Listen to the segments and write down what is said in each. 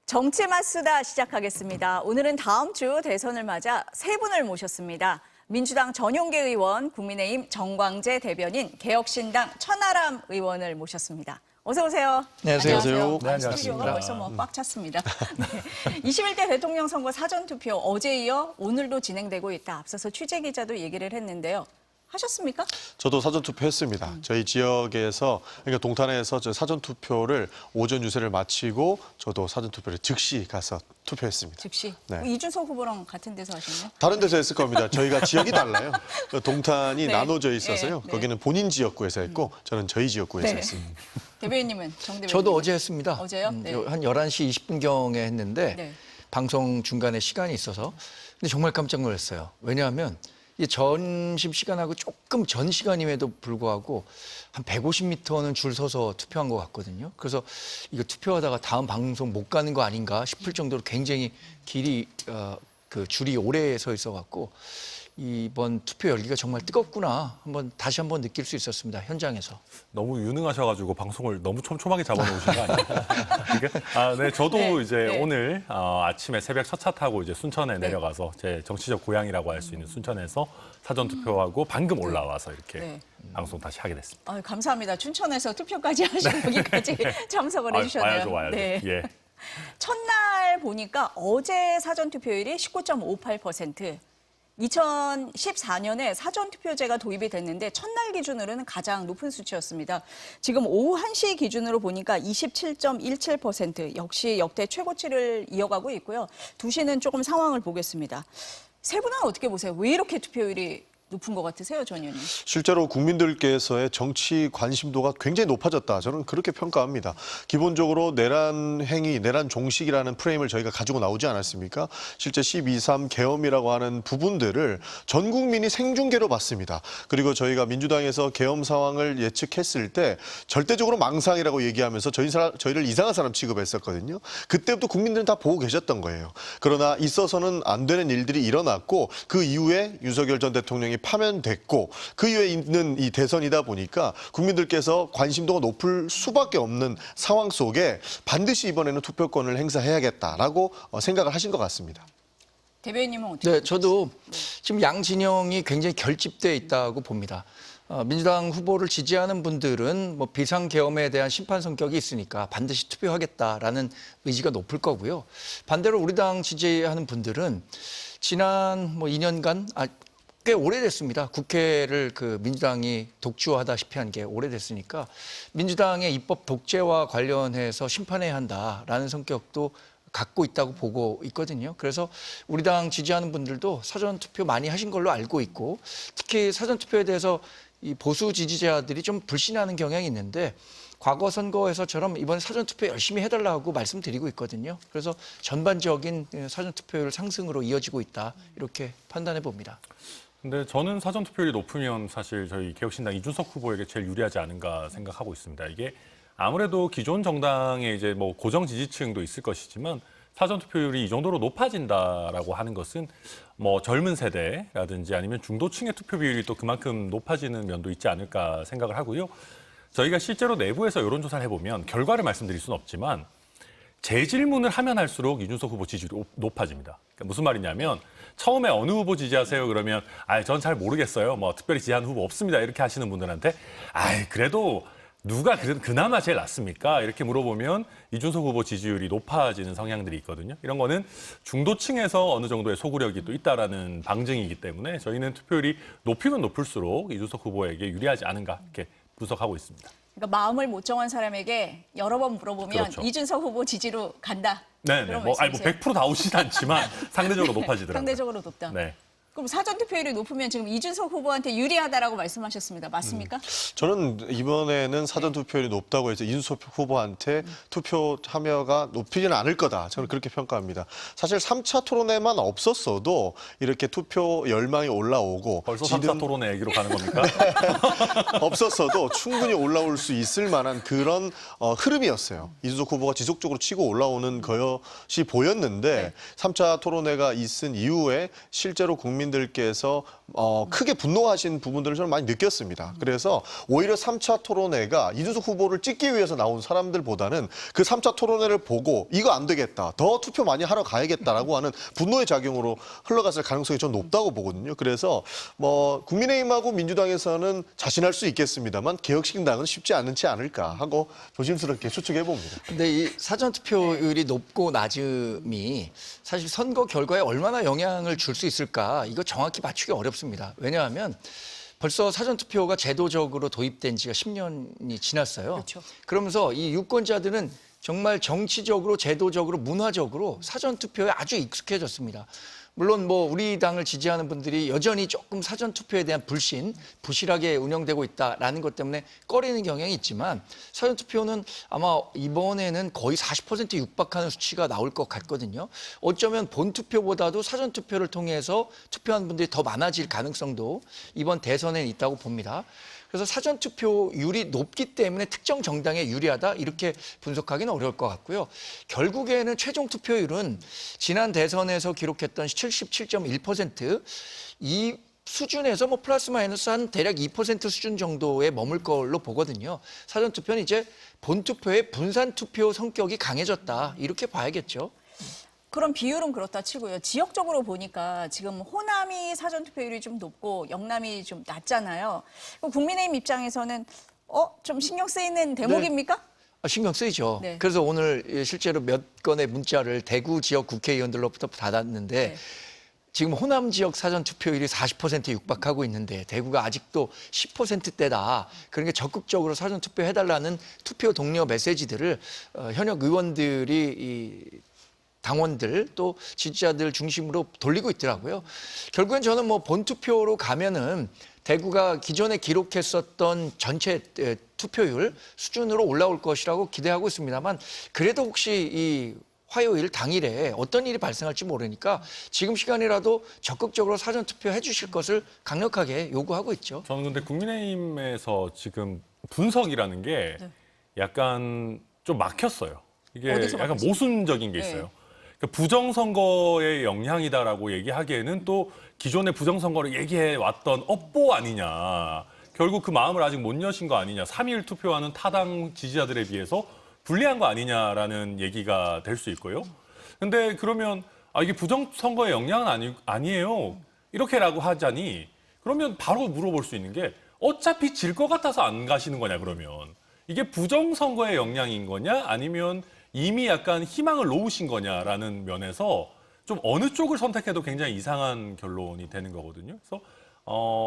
정치맛 수다 시작하겠습니다. 오늘은 다음 주 대선을 맞아 세 분을 모셨습니다. 민주당 전용계 의원, 국민의힘 정광재 대변인, 개혁신당 천하람 의원을 모셨습니다. 어서 오세요. 안녕하세요. 안녕하세요. 네, 안녕하십니까. 스튜디오가 벌써 꽉 찼습니다. 네. 21대 대통령 선거 사전투표 어제 이어 오늘도 진행되고 있다. 앞서서 취재기자도 얘기를 했는데요. 하셨습니까? 저도 사전투표했습니다. 저희 지역에서, 그러니까 동탄에서 저 사전투표를 오전 유세를 마치고 저도 사전투표를 즉시 가서 투표했습니다. 즉시. 네. 이준석 후보랑 같은 데서 하셨나요? 다른 데서 했을 겁니다. 저희가 지역이 달라요. 동탄이 네. 나눠져 있어서요. 네. 거기는 본인 지역구에서 했고 저는 저희 지역구에서 네. 했습니다. 대변인님은, 정 대변인. 저도 어제 했습니다. 어제요? 네. 한 11시 20분경에 했는데 네. 방송 중간에 시간이 있어서 근데 정말 깜짝 놀랐어요. 왜냐하면 이 점심 시간하고 조금 전 시간임에도 불구하고 한 150m는 줄 서서 투표한 것 같거든요. 그래서 이거 투표하다가 다음 방송 못 가는 거 아닌가 싶을 정도로 굉장히 길이 그 줄이 오래 서 있어 갖고 이번 투표 열기가 정말 뜨겁구나 다시 한번 느낄 수 있었습니다. 현장에서. 너무 유능하셔가지고 방송을 너무 촘촘하게 잡아놓으신 거 아니에요? 네, 저도 네, 이제 네. 오늘 아침에 새벽 첫 차 타고 이제 순천에 내려가서 제 정치적 고향이라고 할 수 있는 순천에서 사전 투표하고 방금 올라와서 이렇게 네. 방송 다시 하게 됐습니다. 감사합니다. 춘천에서 투표까지 하신 여기까지 참석을 해주셨네요. 와야죠. 네. 예. 첫날 보니까 어제 사전투표율이 19.58%. 2014년에 사전투표제가 도입이 됐는데 첫날 기준으로는 가장 높은 수치였습니다. 지금 오후 1시 기준으로 보니까 27.17%, 역시 역대 최고치를 이어가고 있고요. 2시는 조금 상황을 보겠습니다. 세 분은 어떻게 보세요? 왜 이렇게 투표율이 높은 것 같으세요, 전 의원님? 실제로 국민들께서의 정치 관심도가 굉장히 높아졌다. 저는 그렇게 평가합니다. 기본적으로 내란 행위, 내란 종식이라는 프레임을 저희가 가지고 나오지 않았습니까? 실제 12.3 계엄이라고 하는 부분들을 전 국민이 생중계로 봤습니다. 그리고 저희가 민주당에서 계엄 상황을 예측했을 때 절대적으로 망상이라고 얘기하면서 저희를 이상한 사람 취급했었거든요. 그때부터 국민들은 다 보고 계셨던 거예요. 그러나 있어서는 안 되는 일들이 일어났고 그 이후에 윤석열 전 대통령이 파면됐고 그 이후에 있는 이 대선이다 보니까 국민들께서 관심도가 높을 수밖에 없는 상황 속에 반드시 이번에는 투표권을 행사해야겠다라고 생각을 하신 것 같습니다. 대변인님은 어떻게 네, 보세요? 저도 지금 양 진영이 굉장히 결집돼 있다고 봅니다. 민주당 후보를 지지하는 분들은 뭐 비상계엄에 대한 심판 성격이 있으니까 반드시 투표하겠다라는 의지가 높을 거고요. 반대로 우리 당 지지하는 분들은 지난 2년간 꽤 오래됐습니다. 국회를 민주당이 독주하다시피 한 게 오래됐으니까 민주당의 입법 독재와 관련해서 심판해야 한다라는 성격도 갖고 있다고 보고 있거든요. 그래서 우리 당 지지하는 분들도 사전투표 많이 하신 걸로 알고 있고 특히 사전투표에 대해서 이 보수 지지자들이 좀 불신하는 경향이 있는데 과거 선거에서처럼 이번 사전투표 열심히 해달라고 말씀드리고 있거든요. 그래서 전반적인 사전투표율 상승으로 이어지고 있다 이렇게 판단해 봅니다. 근데 저는 사전 투표율이 높으면 사실 저희 개혁신당 이준석 후보에게 제일 유리하지 않은가 생각하고 있습니다. 이게 아무래도 기존 정당의 이제 뭐 고정 지지층도 있을 것이지만 사전 투표율이 이 정도로 높아진다라고 하는 것은 뭐 젊은 세대라든지 아니면 중도층의 투표 비율이 또 그만큼 높아지는 면도 있지 않을까 생각을 하고요. 저희가 실제로 내부에서 여론조사를 해보면 결과를 말씀드릴 수는 없지만 재질문을 하면 할수록 이준석 후보 지지율이 높아집니다. 그러니까 무슨 말이냐면 처음에 어느 후보 지지하세요? 그러면 전 잘 모르겠어요. 뭐 특별히 지지하는 후보 없습니다. 이렇게 하시는 분들한테 그래도 누가 그나마 제일 낫습니까? 이렇게 물어보면 이준석 후보 지지율이 높아지는 성향들이 있거든요. 이런 거는 중도층에서 어느 정도의 소구력이 또 있다라는 방증이기 때문에 저희는 투표율이 높이면 높을수록 이준석 후보에게 유리하지 않은가 이렇게 분석하고 있습니다. 그러니까 마음을 못 정한 사람에게 여러 번 물어보면 그렇죠. 이준석 후보 지지로 간다. 네네. 그런 뭐 말씀이세요? 100% 나오진 않지만 상대적으로 높아지더라고요. 상대적으로 높다. 네. 그럼 사전투표율이 높으면 지금 이준석 후보한테 유리하다라고 말씀하셨습니다. 맞습니까? 저는 이번에는 사전투표율이 높다고 해서 이준석 후보한테 투표 참여가 높이지는 않을 거다. 저는 그렇게 평가합니다. 사실 3차 토론회만 없었어도 이렇게 투표 열망이 올라오고 벌써 3차 토론회 얘기로 가는 겁니까? 없었어도 충분히 올라올 수 있을 만한 그런 흐름이었어요. 이준석 후보가 지속적으로 치고 올라오는 것이 보였는데 3차 토론회가 있은 이후에 실제로 국민들께서 크게 분노하신 부분들을 저는 많이 느꼈습니다. 그래서 오히려 3차 토론회가 이준석 후보를 찍기 위해서 나온 사람들보다는 그 3차 토론회를 보고 이거 안 되겠다, 더 투표 많이 하러 가야겠다라고 하는 분노의 작용으로 흘러갔을 가능성이 좀 높다고 보거든요. 그래서 뭐 국민의힘하고 민주당에서는 자신할 수 있겠습니다만 개혁신당은 쉽지 않지 않을까 하고 조심스럽게 추측해 봅니다. 근데 이 사전 투표율이 높고 낮음이 사실 선거 결과에 얼마나 영향을 줄 수 있을까, 이거 정확히 맞추기 어렵습니다. 왜냐하면 벌써 사전 투표가 제도적으로 도입된 지가 10년이 지났어요. 그렇죠. 그러면서 이 유권자들은 정말 정치적으로, 제도적으로, 문화적으로 사전 투표에 아주 익숙해졌습니다. 물론 뭐 우리 당을 지지하는 분들이 여전히 조금 사전 투표에 대한 부실하게 운영되고 있다라는 것 때문에 꺼리는 경향이 있지만, 사전 투표는 아마 이번에는 거의 40% 육박하는 수치가 나올 것 같거든요. 어쩌면 본 투표보다도 사전 투표를 통해서 투표하는 분들이 더 많아질 가능성도 이번 대선에 있다고 봅니다. 그래서 사전 투표율이 높기 때문에 특정 정당에 유리하다, 이렇게 분석하기는 어려울 것 같고요. 결국에는 최종 투표율은 지난 대선에서 기록했던 77.1%, 이 수준에서 뭐 플러스 마이너스 한 대략 2% 수준 정도에 머물 걸로 보거든요. 사전 투표는 이제 본 투표의 분산 투표 성격이 강해졌다, 이렇게 봐야겠죠. 그런 비율은 그렇다 치고요. 지역적으로 보니까 지금 호남이 사전 투표율이 좀 높고 영남이 좀 낮잖아요. 그럼 국민의힘 입장에서는 좀 신경 쓰이는 대목입니까? 신경 쓰이죠. 네. 그래서 오늘 실제로 몇 건의 문자를 대구 지역 국회의원들로부터 받았는데, 네. 지금 호남 지역 사전 투표율이 40% 육박하고 있는데 대구가 아직도 10%대다. 그러니까 적극적으로 사전 투표해달라는 투표 독려 메시지들을 현역 의원들이 당원들 또 지지자들 중심으로 돌리고 있더라고요. 결국엔 저는 뭐 본투표로 가면은 대구가 기존에 기록했었던 전체 투표율 수준으로 올라올 것이라고 기대하고 있습니다만, 그래도 혹시 이 화요일 당일에 어떤 일이 발생할지 모르니까 지금 시간이라도 적극적으로 사전 투표해 주실 것을 강력하게 요구하고 있죠. 저는 근데 국민의힘에서 지금 분석이라는 게 약간 좀 막혔어요. 이게 어디서 약간 막혔어요? 모순적인 게 있어요. 그러니까 부정선거의 영향이다라고 얘기하기에는 또 기존의 부정선거를 얘기해 왔던 업보 아니냐. 결국 그 마음을 아직 못 여신 거 아니냐. 3.1 투표하는 타당 지지자들에 비해서 불리한 거 아니냐라는 얘기가 될 수 있고요. 근데 그러면 이게 부정선거의 영향은 아니에요. 이렇게라고 하자니, 그러면 바로 물어볼 수 있는 게 어차피 질 것 같아서 안 가시는 거냐, 그러면. 이게 부정선거의 영향인 거냐, 아니면 이미 약간 희망을 놓으신 거냐라는 면에서 좀 어느 쪽을 선택해도 굉장히 이상한 결론이 되는 거거든요. 그래서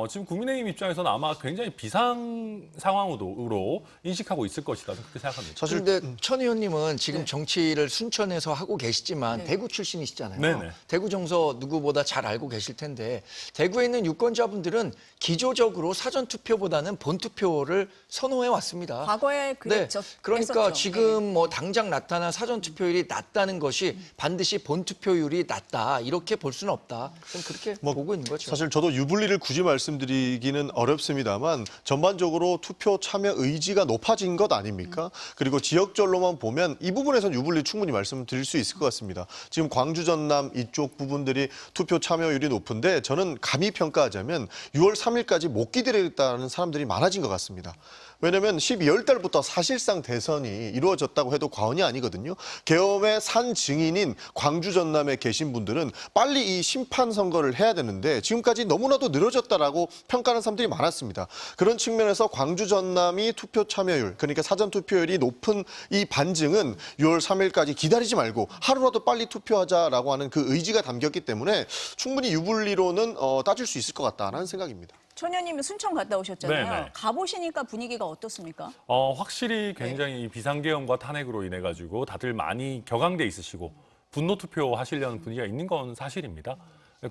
지금 국민의힘 입장에서는 아마 굉장히 비상 상황으로 인식하고 있을 것이다, 그렇게 생각합니다. 사실 그런데 천 의원님은 지금 정치를 순천에서 하고 계시지만 대구 출신이시잖아요. 네네. 대구 정서 누구보다 잘 알고 계실 텐데, 대구에 있는 유권자분들은 기조적으로 사전 투표보다는 본 투표를 선호해 왔습니다. 과거에 그랬죠. 그러니까 했었죠. 지금 뭐 당장 나타난 사전 투표율이 낮다는 것이 반드시 본 투표율이 낮다, 이렇게 볼 수는 없다. 좀 그렇게 보고 있는 거죠. 사실 저도 유불리를 굳이 말씀드리기는 어렵습니다만, 전반적으로 투표 참여 의지가 높아진 것 아닙니까? 그리고 지역별로만 보면 이 부분에서는 유불리 충분히 말씀드릴 수 있을 것 같습니다. 지금 광주, 전남 이쪽 부분들이 투표 참여율이 높은데, 저는 감히 평가하자면 6월 3일까지 못 기다리겠다는 사람들이 많아진 것 같습니다. 왜냐하면 12월 달부터 사실상 대선이 이루어졌다고 해도 과언이 아니거든요. 계엄의 산 증인인 광주, 전남에 계신 분들은 빨리 이 심판 선거를 해야 되는데 지금까지 너무나도 늘어졌다라고 평가하는 사람들이 많았습니다. 그런 측면에서 광주, 전남이 투표 참여율, 그러니까 사전 투표율이 높은 이 반증은 6월 3일까지 기다리지 말고 하루라도 빨리 투표하자라고 하는 그 의지가 담겼기 때문에 충분히 유불리로는 따질 수 있을 것 같다라는 생각입니다. 천 의원님은 순천 갔다 오셨잖아요. 네네. 가보시니까 분위기가 어떻습니까? 확실히 굉장히 이 비상계엄과 탄핵으로 인해 가지고 다들 많이 격앙돼 있으시고 분노 투표 하시려는 분위기가 있는 건 사실입니다.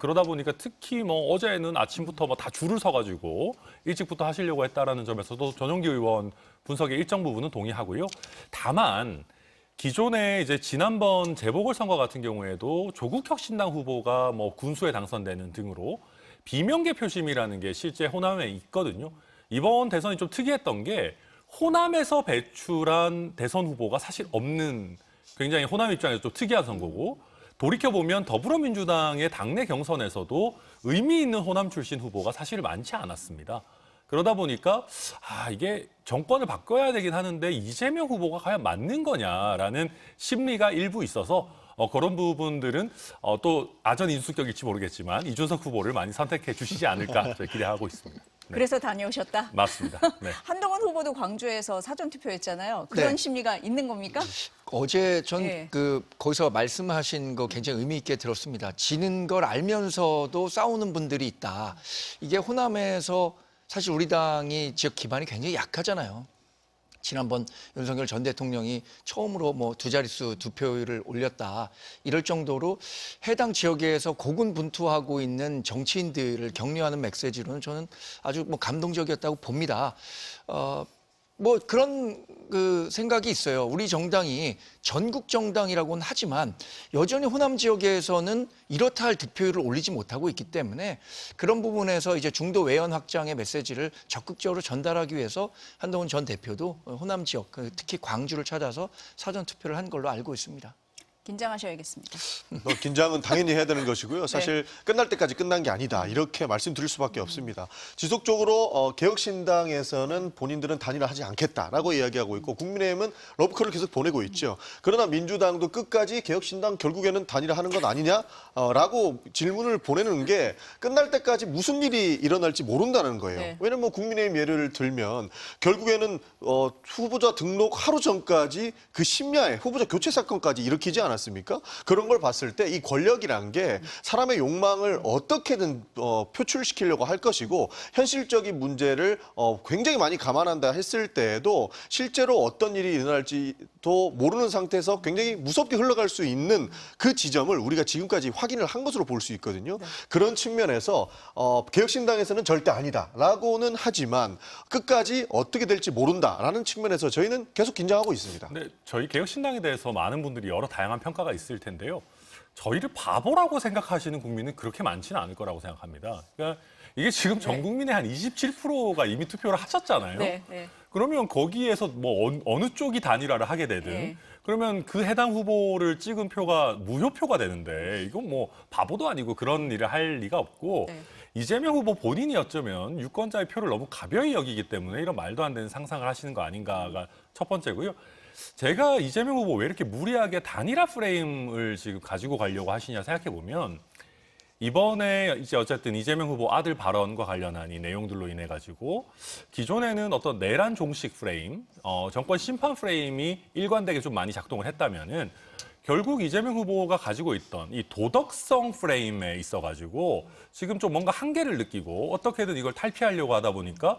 그러다 보니까 특히 뭐 어제는 아침부터 뭐 다 줄을 서가지고 일찍부터 하시려고 했다라는 점에서도 전용기 의원 분석의 일정 부분은 동의하고요. 다만 기존에 이제 지난번 재보궐선거 같은 경우에도 조국혁신당 후보가 뭐 군수에 당선되는 등으로 비명계 표심이라는 게 실제 호남에 있거든요. 이번 대선이 좀 특이했던 게 호남에서 배출한 대선 후보가 사실 없는, 굉장히 호남 입장에서 좀 특이한 선거고, 돌이켜보면 더불어민주당의 당내 경선에서도 의미 있는 호남 출신 후보가 사실 많지 않았습니다. 그러다 보니까 이게 정권을 바꿔야 되긴 하는데 이재명 후보가 과연 맞는 거냐라는 심리가 일부 있어서 그런 부분들은 또 아전 인수격일지 모르겠지만 이준석 후보를 많이 선택해 주시지 않을까 저희 기대하고 있습니다. 네. 그래서 다녀오셨다? 맞습니다. 네. 한동훈 후보도 광주에서 사전투표했잖아요. 그런 네. 심리가 있는 겁니까? 어제 전 네. 거기서 말씀하신 거 굉장히 의미 있게 들었습니다. 지는 걸 알면서도 싸우는 분들이 있다. 이게 호남에서 사실 우리 당이 지역 기반이 굉장히 약하잖아요. 지난번 윤석열 전 대통령이 처음으로 뭐 두 자릿수 득표율을 올렸다. 이럴 정도로 해당 지역에서 고군분투하고 있는 정치인들을 격려하는 메시지로는 저는 아주 뭐 감동적이었다고 봅니다. 뭐 그런 그 생각이 있어요. 우리 정당이 전국 정당이라고는 하지만 여전히 호남 지역에서는 이렇다 할 득표율을 올리지 못하고 있기 때문에 그런 부분에서 이제 중도 외연 확장의 메시지를 적극적으로 전달하기 위해서 한동훈 전 대표도 호남 지역, 특히 광주를 찾아서 사전 투표를 한 걸로 알고 있습니다. 긴장하셔야겠습니다. 긴장은 당연히 해야 되는 것이고요. 사실 끝날 때까지 끝난 게 아니다. 이렇게 말씀드릴 수밖에 없습니다. 지속적으로 개혁신당에서는 본인들은 단일화하지 않겠다라고 이야기하고 있고 국민의힘은 러브콜을 계속 보내고 있죠. 그러나 민주당도 끝까지 개혁신당 결국에는 단일화하는 것 아니냐라고 질문을 보내는 게 끝날 때까지 무슨 일이 일어날지 모른다는 거예요. 네. 왜냐면 뭐 국민의힘 예를 들면 결국에는 후보자 등록 하루 전까지 그 심야에 후보자 교체 사건까지 일으키지 않았습니까? 그런 걸 봤을 때 이 권력이란 게 사람의 욕망을 어떻게든 표출시키려고 할 것이고 현실적인 문제를 굉장히 많이 감안한다 했을 때에도 실제로 어떤 일이 일어날지도 모르는 상태에서 굉장히 무섭게 흘러갈 수 있는 그 지점을 우리가 지금까지 확인을 한 것으로 볼 수 있거든요. 그런 측면에서 개혁신당에서는 절대 아니다라고는 하지만 끝까지 어떻게 될지 모른다라는 측면에서 저희는 계속 긴장하고 있습니다. 근데 저희 개혁신당에 대해서 많은 분들이 여러 다양한 평가가 있을 텐데요. 저희를 바보라고 생각하시는 국민은 그렇게 많지는 않을 거라고 생각합니다. 그러니까 이게 지금 전 국민의 한 27%가 이미 투표를 하셨잖아요. 네, 네. 그러면 거기에서 뭐 어느 쪽이 단일화를 하게 되든 네. 그러면 그 해당 후보를 찍은 표가 무효표가 되는데 이건 뭐 바보도 아니고 그런 일을 할 리가 없고 네. 이재명 후보 본인이 어쩌면 유권자의 표를 너무 가벼이 여기기 때문에 이런 말도 안 되는 상상을 하시는 거 아닌가가 첫 번째고요. 제가 이재명 후보 왜 이렇게 무리하게 단일화 프레임을 지금 가지고 가려고 하시냐 생각해 보면 이번에 이제 어쨌든 이재명 후보 아들 발언과 관련한 이 내용들로 인해 가지고 기존에는 어떤 내란 종식 프레임, 정권 심판 프레임이 일관되게 좀 많이 작동을 했다면은 결국 이재명 후보가 가지고 있던 이 도덕성 프레임에 있어 가지고 지금 좀 뭔가 한계를 느끼고 어떻게든 이걸 탈피하려고 하다 보니까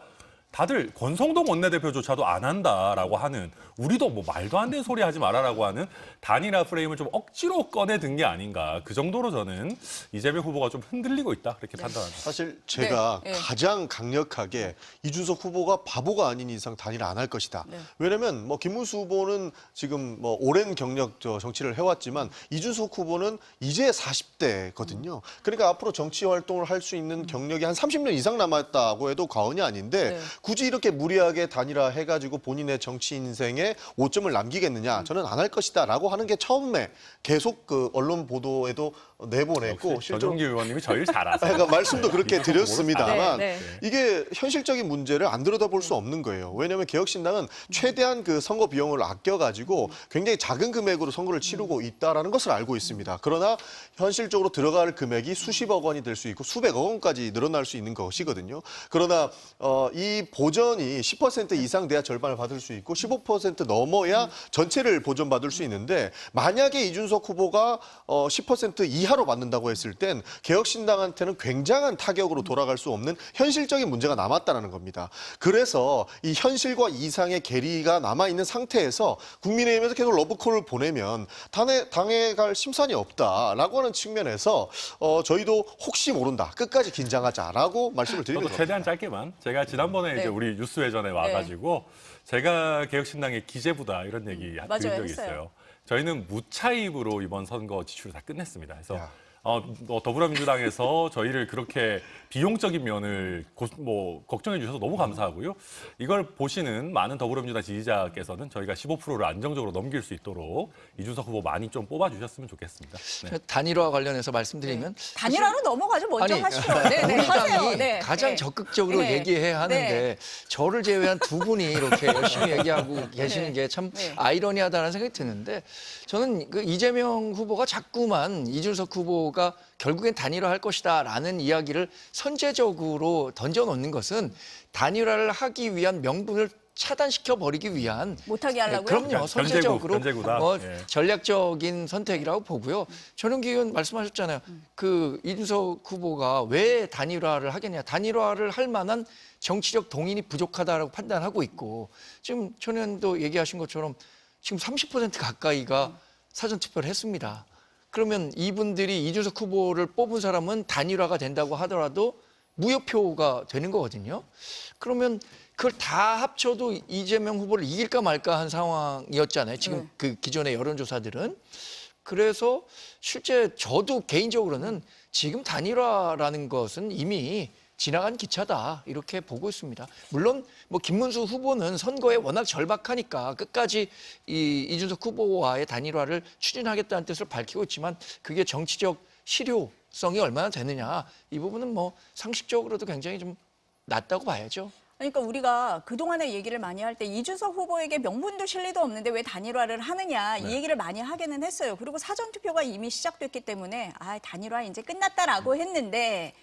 다들 권성동 원내대표조차도 안 한다라고 하는 우리도 뭐 말도 안 되는 소리 하지 말아라고 하는 단일화 프레임을 좀 억지로 꺼내든 게 아닌가. 그 정도로 저는 이재명 후보가 좀 흔들리고 있다. 그렇게 판단합니다. 사실 제가 네, 네. 가장 강력하게 이준석 후보가 바보가 아닌 이상 단일화 안 할 것이다. 네. 왜냐면 뭐 김문수 후보는 지금 뭐 오랜 경력 정치를 해왔지만 이준석 후보는 이제 40대거든요. 그러니까 앞으로 정치 활동을 할 수 있는 경력이 한 30년 이상 남았다고 해도 과언이 아닌데 네. 굳이 이렇게 무리하게 단일화 해가지고 본인의 정치 인생에 오점을 남기겠느냐? 저는 안 할 것이다라고 하는 게 처음에 계속 그 언론 보도에도 내보냈고 전용기 의원님이 저희를 잘 아세요. 그러니까 말씀도 그렇게 드렸습니다만 네, 이게 현실적인 문제를 안 들여다볼 수 없는 거예요. 왜냐하면 개혁신당은 최대한 그 선거 비용을 아껴가지고 굉장히 작은 금액으로 선거를 치르고 있다라는 것을 알고 있습니다. 그러나 현실적으로 들어갈 금액이 수십억 원이 될 수 있고 수백억 원까지 늘어날 수 있는 것이거든요. 그러나 이 보전이 10% 이상 돼야 절반을 받을 수 있고 15% 넘어야 전체를 보전받을 수 있는데 만약에 이준석 후보가 10% 이하로 받는다고 했을 땐 개혁신당한테는 굉장한 타격으로 돌아갈 수 없는 현실적인 문제가 남았다는 겁니다. 그래서 이 현실과 이상의 괴리가 남아있는 상태에서 국민의힘에서 계속 러브콜을 보내면 당해갈 심산이 없다라고 하는 측면에서 저희도 혹시 모른다. 끝까지 긴장하자라고 말씀을 드리는 저도 겁니다. 최대한 짧게만. 제가 지난번에 네. 이제 우리 뉴스회전에 와가지고 제가 개혁신당의 기재부다 이런 얘기 맞아요, 드린 적이 했어요. 있어요. 저희는 무차입으로 이번 선거 지출을 다 끝냈습니다. 그래서 야. 더불어민주당에서 저희를 그렇게 비용적인 면을 걱정해 주셔서 너무 감사하고요. 이걸 보시는 많은 더불어민주당 지지자께서는 저희가 15%를 안정적으로 넘길 수 있도록 이준석 후보 많이 좀 뽑아주셨으면 좋겠습니다. 네. 단일화 관련해서 말씀드리면 단일화로 넘어가죠. 먼저 아니, 하시죠. 네, 네, 우리 하세요. 당이 네, 가장 네. 적극적으로 네. 얘기해야 하는데 네. 저를 제외한 두 분이 이렇게 열심히 얘기하고 계시는 게 참 네. 아이러니하다는 생각이 드는데 저는 그 이재명 후보가 자꾸만 이준석 후보가 결국엔 단일화할 것이다라는 이야기를 선제적으로 던져놓는 것은 단일화를 하기 위한 명분을 차단시켜 버리기 위한 못하게 하려고요? 그럼요. 선제적으로 견제구다. 예. 전략적인 선택이라고 보고요. 전용기 의원 말씀하셨잖아요. 그 이준석 후보가 왜 단일화를 하겠냐. 단일화를 할 만한 정치적 동인이 부족하다라고 판단하고 있고 지금 전 의원도 얘기하신 것처럼 지금 30% 가까이가 사전투표를 했습니다. 그러면 이분들이 이준석 후보를 뽑은 사람은 단일화가 된다고 하더라도 무효표가 되는 거거든요. 그러면 그걸 다 합쳐도 이재명 후보를 이길까 말까 한 상황이었잖아요. 지금 그 기존의 여론조사들은. 그래서 실제 저도 개인적으로는 지금 단일화라는 것은 이미 지나간 기차다 이렇게 보고 있습니다. 물론 뭐 김문수 후보는 선거에 워낙 절박하니까 끝까지 이준석 후보와의 단일화를 추진하겠다는 뜻을 밝히고 있지만 그게 정치적 실효성이 얼마나 되느냐 이 부분은 뭐 상식적으로도 굉장히 좀 낮다고 봐야죠. 그러니까 우리가 그동안에 얘기를 많이 할 때 이준석 후보에게 명분도 실리도 없는데 왜 단일화를 하느냐 이 얘기를 많이 하기는 했어요. 그리고 사전투표가 이미 시작됐기 때문에 단일화 이제 끝났다라고 했는데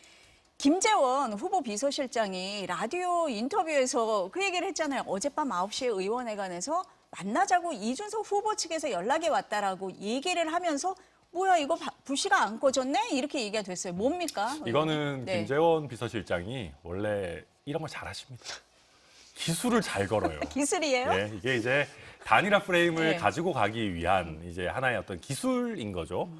김재원 후보 비서실장이 라디오 인터뷰에서 그 얘기를 했잖아요. 어젯밤 9시에 의원회관에서 만나자고 이준석 후보 측에서 연락이 왔다라고 얘기를 하면서 뭐야 이거 불씨가 안 꺼졌네? 이렇게 얘기가 됐어요. 뭡니까? 이거는 네. 김재원 비서실장이 원래 이런 걸 잘하십니다. 기술을 잘 걸어요. 기술이에요? 네, 이게 이제 단일화 프레임을 네. 가지고 가기 위한 이제 하나의 어떤 기술인 거죠.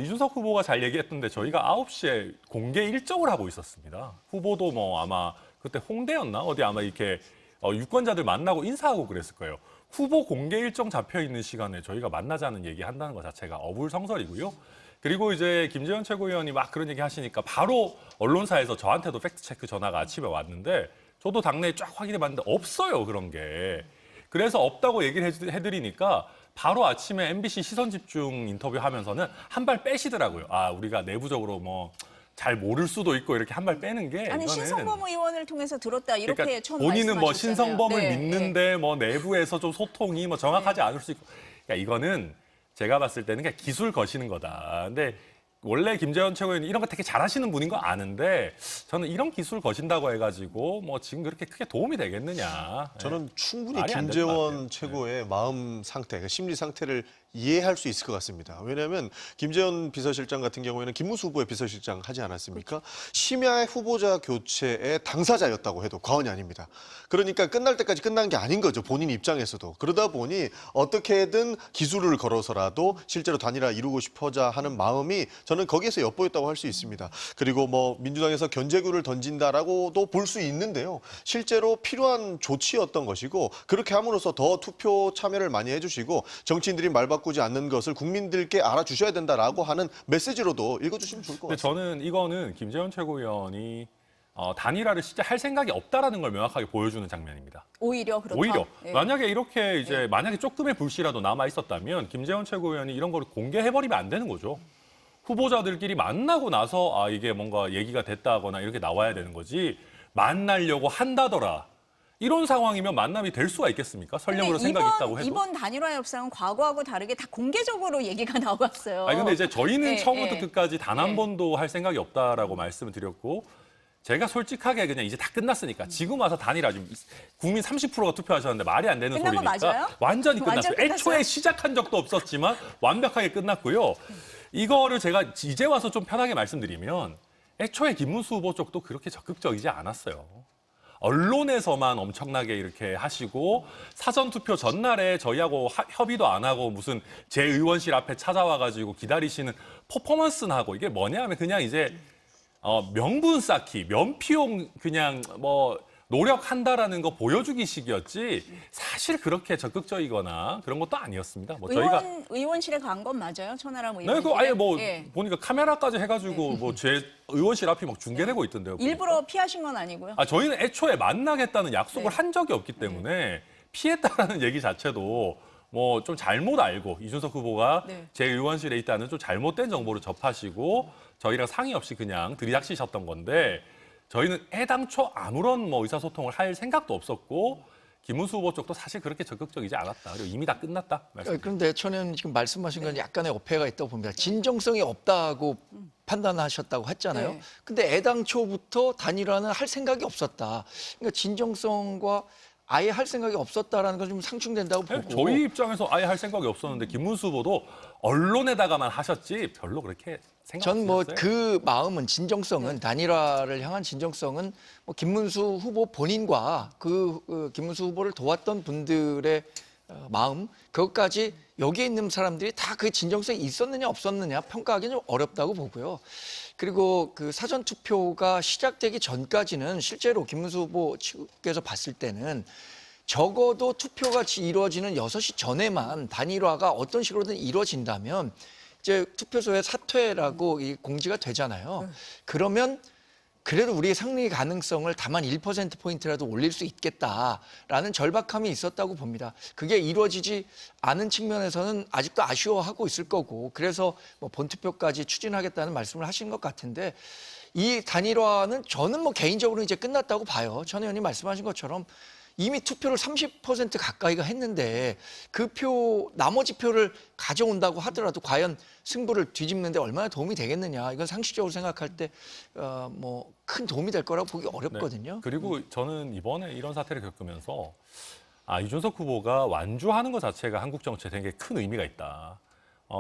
이준석 후보가 잘 얘기했던데 저희가 9시에 공개 일정을 하고 있었습니다. 후보도 뭐 아마 그때 홍대였나? 어디 아마 이렇게 유권자들 만나고 인사하고 그랬을 거예요. 후보 공개 일정 잡혀 있는 시간에 저희가 만나자는 얘기 한다는 것 자체가 어불성설이고요. 그리고 이제 김재원 최고위원이 막 그런 얘기 하시니까 바로 언론사에서 저한테도 팩트체크 전화가 아침에 왔는데 저도 당내에 쫙 확인해봤는데 없어요, 그런 게. 그래서 없다고 얘기를 해드리니까 바로 아침에 MBC 시선집중 인터뷰하면서는 한 발 빼시더라고요. 우리가 내부적으로 뭐 잘 모를 수도 있고 이렇게 한 발 빼는 게 아니 이거는 신성범 의원을 통해서 들었다 이렇게 그러니까 처음 본인은 뭐 말씀하셨잖아요. 신성범을 네, 믿는데 뭐 내부에서 좀 소통이 뭐 정확하지 않을 수 있고 그러니까 이거는 제가 봤을 때는 그냥 기술 거시는 거다. 근데 원래 김재원 최고위원이 이런 거 되게 잘하시는 분인 거 아는데 저는 이런 기술 거신다고 해가지고 뭐 지금 그렇게 크게 도움이 되겠느냐. 저는 충분히 말이 안 되는 것 김재원 같아요. 최고의 마음 상태, 심리 상태를 이해할 수 있을 것 같습니다. 왜냐하면 김재원 비서실장 같은 경우에는 김문수 후보의 비서실장 하지 않았습니까? 심야 후보자 교체의 당사자였다고 해도 과언이 아닙니다. 그러니까 끝날 때까지 끝난 게 아닌 거죠. 본인 입장에서도. 그러다 보니 어떻게든 기술을 걸어서라도 실제로 단일화 이루고 싶어자 하는 마음이 저는 거기에서 엿보였다고 할 수 있습니다. 그리고 뭐 민주당에서 견제구를 던진다라고도 볼 수 있는데요. 실제로 필요한 조치였던 것이고 그렇게 함으로써 더 투표 참여를 많이 해주시고 정치인들이 말 바꾸지 않는 것을 국민들께 알아주셔야 된다라고 하는 메시지로도 읽어주시면 좋을 것 근데 같습니다. 저는 이거는 김재원 최고위원이 단일화를 진짜 할 생각이 없다라는 걸 명확하게 보여주는 장면입니다. 오히려 그렇다. 오히려 네. 만약에 이렇게 이제 만약에 조금의 불씨라도 남아 있었다면 김재원 최고위원이 이런 걸 공개해버리면 안 되는 거죠. 후보자들끼리 만나고 나서 이게 뭔가 얘기가 됐다거나 이렇게 나와야 되는 거지 만나려고 한다더라. 이런 상황이면 만남이 될 수가 있겠습니까? 설령으로 근데 생각이 있다고 해도. 이번 단일화 협상은 과거하고 다르게 다 공개적으로 얘기가 나왔어요. 근데 이제 저희는 네, 처음부터 네. 끝까지 단 한 네. 번도 할 생각이 없다라고 말씀을 드렸고 제가 솔직하게 그냥 이제 다 끝났으니까 지금 와서 단일화 지금 국민 30%가 투표하셨는데 말이 안 되는 끝난 거 소리니까 맞아요? 완전히 완전 끝났어요. 끝났어요? 애초에 시작한 적도 없었지만 완벽하게 끝났고요. 이거를 제가 이제 와서 좀 편하게 말씀드리면 애초에 김문수 후보 쪽도 그렇게 적극적이지 않았어요. 언론에서만 엄청나게 이렇게 하시고 사전투표 전날에 저희하고 협의도 안 하고 무슨 제 의원실 앞에 찾아와가지고 기다리시는 퍼포먼스는 하고 이게 뭐냐 하면 그냥 이제 명분 쌓기, 면피용 그냥 뭐 노력한다라는 거 보여주기식이었지 사실 그렇게 적극적이거나 그런 것도 아니었습니다. 뭐 저희가 의원실에 간 건 맞아요, 천하람 의원. 네, 그 아예 뭐 예. 보니까 카메라까지 해가지고 뭐 제 의원실 앞이 막 중계되고 있던데요. 보니까. 일부러 피하신 건 아니고요. 아, 저희는 애초에 만나겠다는 약속을 네. 한 적이 없기 때문에 피했다라는 얘기 자체도 뭐 좀 잘못 알고 이준석 후보가 네. 제 의원실에 있다는 좀 잘못된 정보를 접하시고 저희랑 상의 없이 그냥 들이닥치셨던 건데 저희는 애당초 아무런 뭐 의사소통을 할 생각도 없었고 김문수 후보 쪽도 사실 그렇게 적극적이지 않았다. 그리고 이미 다 끝났다. 그런데 천 의원님 지금 말씀하신 건 약간의 어폐가 있다고 봅니다. 진정성이 없다고 판단하셨다고 했잖아요. 네. 근데 애당초부터 단일화는 할 생각이 없었다. 그러니까 진정성과 아예 할 생각이 없었다라는 건 좀 상충된다고 네, 보고. 저희 입장에서 아예 할 생각이 없었는데 김문수 후보도 언론에다가만 하셨지 별로 그렇게 생각 전 뭐 없었어요. 그 마음은 진정성은 네. 단일화를 향한 진정성은 뭐 김문수 후보 본인과 그 김문수 후보를 도왔던 분들의 마음 그것까지 여기에 있는 사람들이 다 그 진정성이 있었느냐 없었느냐 평가하기는 좀 어렵다고 보고요. 그리고 그 사전 투표가 시작되기 전까지는 실제로 김문수 후보 측에서 봤을 때는 적어도 투표가 이루어지는 6시 전에만 단일화가 어떤 식으로든 이루어진다면 이제 투표소에 사퇴라고 이 공지가 되잖아요. 그러면 그래도 우리의 승리 가능성을 다만 1%포인트라도 올릴 수 있겠다라는 절박함이 있었다고 봅니다. 그게 이루어지지 않은 측면에서는 아직도 아쉬워하고 있을 거고 그래서 뭐 본투표까지 추진하겠다는 말씀을 하신 것 같은데 이 단일화는 저는 뭐 개인적으로 이제 끝났다고 봐요. 천 의원님 말씀하신 것처럼 이미 투표를 30% 가까이가 했는데 그 나머지 표를 가져온다고 하더라도 과연 승부를 뒤집는데 얼마나 도움이 되겠느냐. 이건 상식적으로 생각할 때 뭐 큰 도움이 될 거라고 보기 어렵거든요. 네. 그리고 저는 이번에 이런 사태를 겪으면서 이준석 후보가 완주하는 것 자체가 한국 정치에 되게 큰 의미가 있다.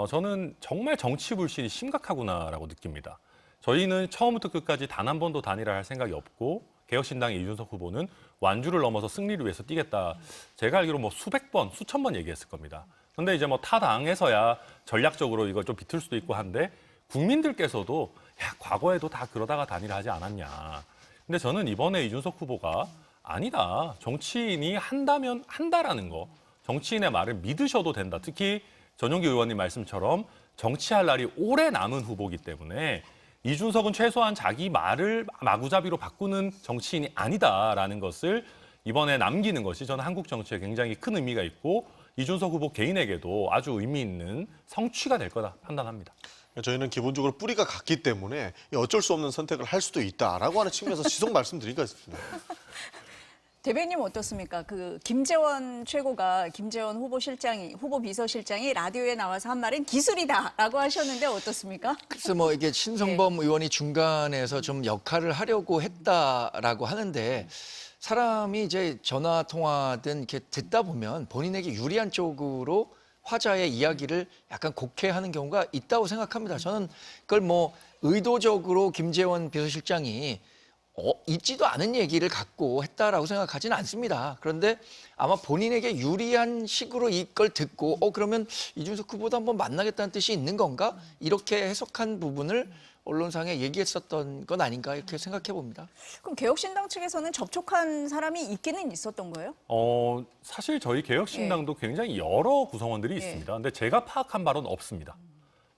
저는 정말 정치 불신이 심각하구나라고 느낍니다. 저희는 처음부터 끝까지 단 한 번도 단일화할 할 생각이 없고 개혁신당의 이준석 후보는 완주를 넘어서 승리를 위해서 뛰겠다. 제가 알기로 뭐 수백 번, 수천 번 얘기했을 겁니다. 근데 이제 뭐 타 당에서야 전략적으로 이걸 좀 비틀 수도 있고 한데 국민들께서도 야, 과거에도 다 그러다가 단일화하지 않았냐. 근데 저는 이번에 이준석 후보가 아니다. 정치인이 한다면 한다라는 거. 정치인의 말을 믿으셔도 된다. 특히 전용기 의원님 말씀처럼 정치할 날이 오래 남은 후보이기 때문에 이준석은 최소한 자기 말을 마구잡이로 바꾸는 정치인이 아니다라는 것을 이번에 남기는 것이 저는 한국 정치에 굉장히 큰 의미가 있고 이준석 후보 개인에게도 아주 의미 있는 성취가 될 거다 판단합니다. 저희는 기본적으로 뿌리가 같기 때문에 어쩔 수 없는 선택을 할 수도 있다라고 하는 측면에서 지속 말씀드리니까 대변인 어떻습니까? 그 김재원 최고가 김재원 후보 비서실장이 라디오에 나와서 한 말은 기술이다라고 하셨는데 어떻습니까? 그래서 뭐 이게 신성범 의원이 중간에서 좀 역할을 하려고 했다라고 하는데 사람이 이제 전화 통화든 이렇게 듣다 보면 본인에게 유리한 쪽으로 화자의 이야기를 약간 곡해하는 경우가 있다고 생각합니다. 저는 그걸 뭐 의도적으로 김재원 비서실장이 있지도 않은 얘기를 갖고 했다라고 생각하지는 않습니다. 그런데 아마 본인에게 유리한 식으로 이걸 듣고 그러면 이준석 후보도 한번 만나겠다는 뜻이 있는 건가? 이렇게 해석한 부분을 언론상에 얘기했었던 건 아닌가 이렇게 생각해 봅니다. 그럼 개혁신당 측에서는 접촉한 사람이 있기는 있었던 거예요? 사실 저희 개혁신당도 굉장히 여러 구성원들이 있습니다. 근데 제가 파악한 바로는 없습니다.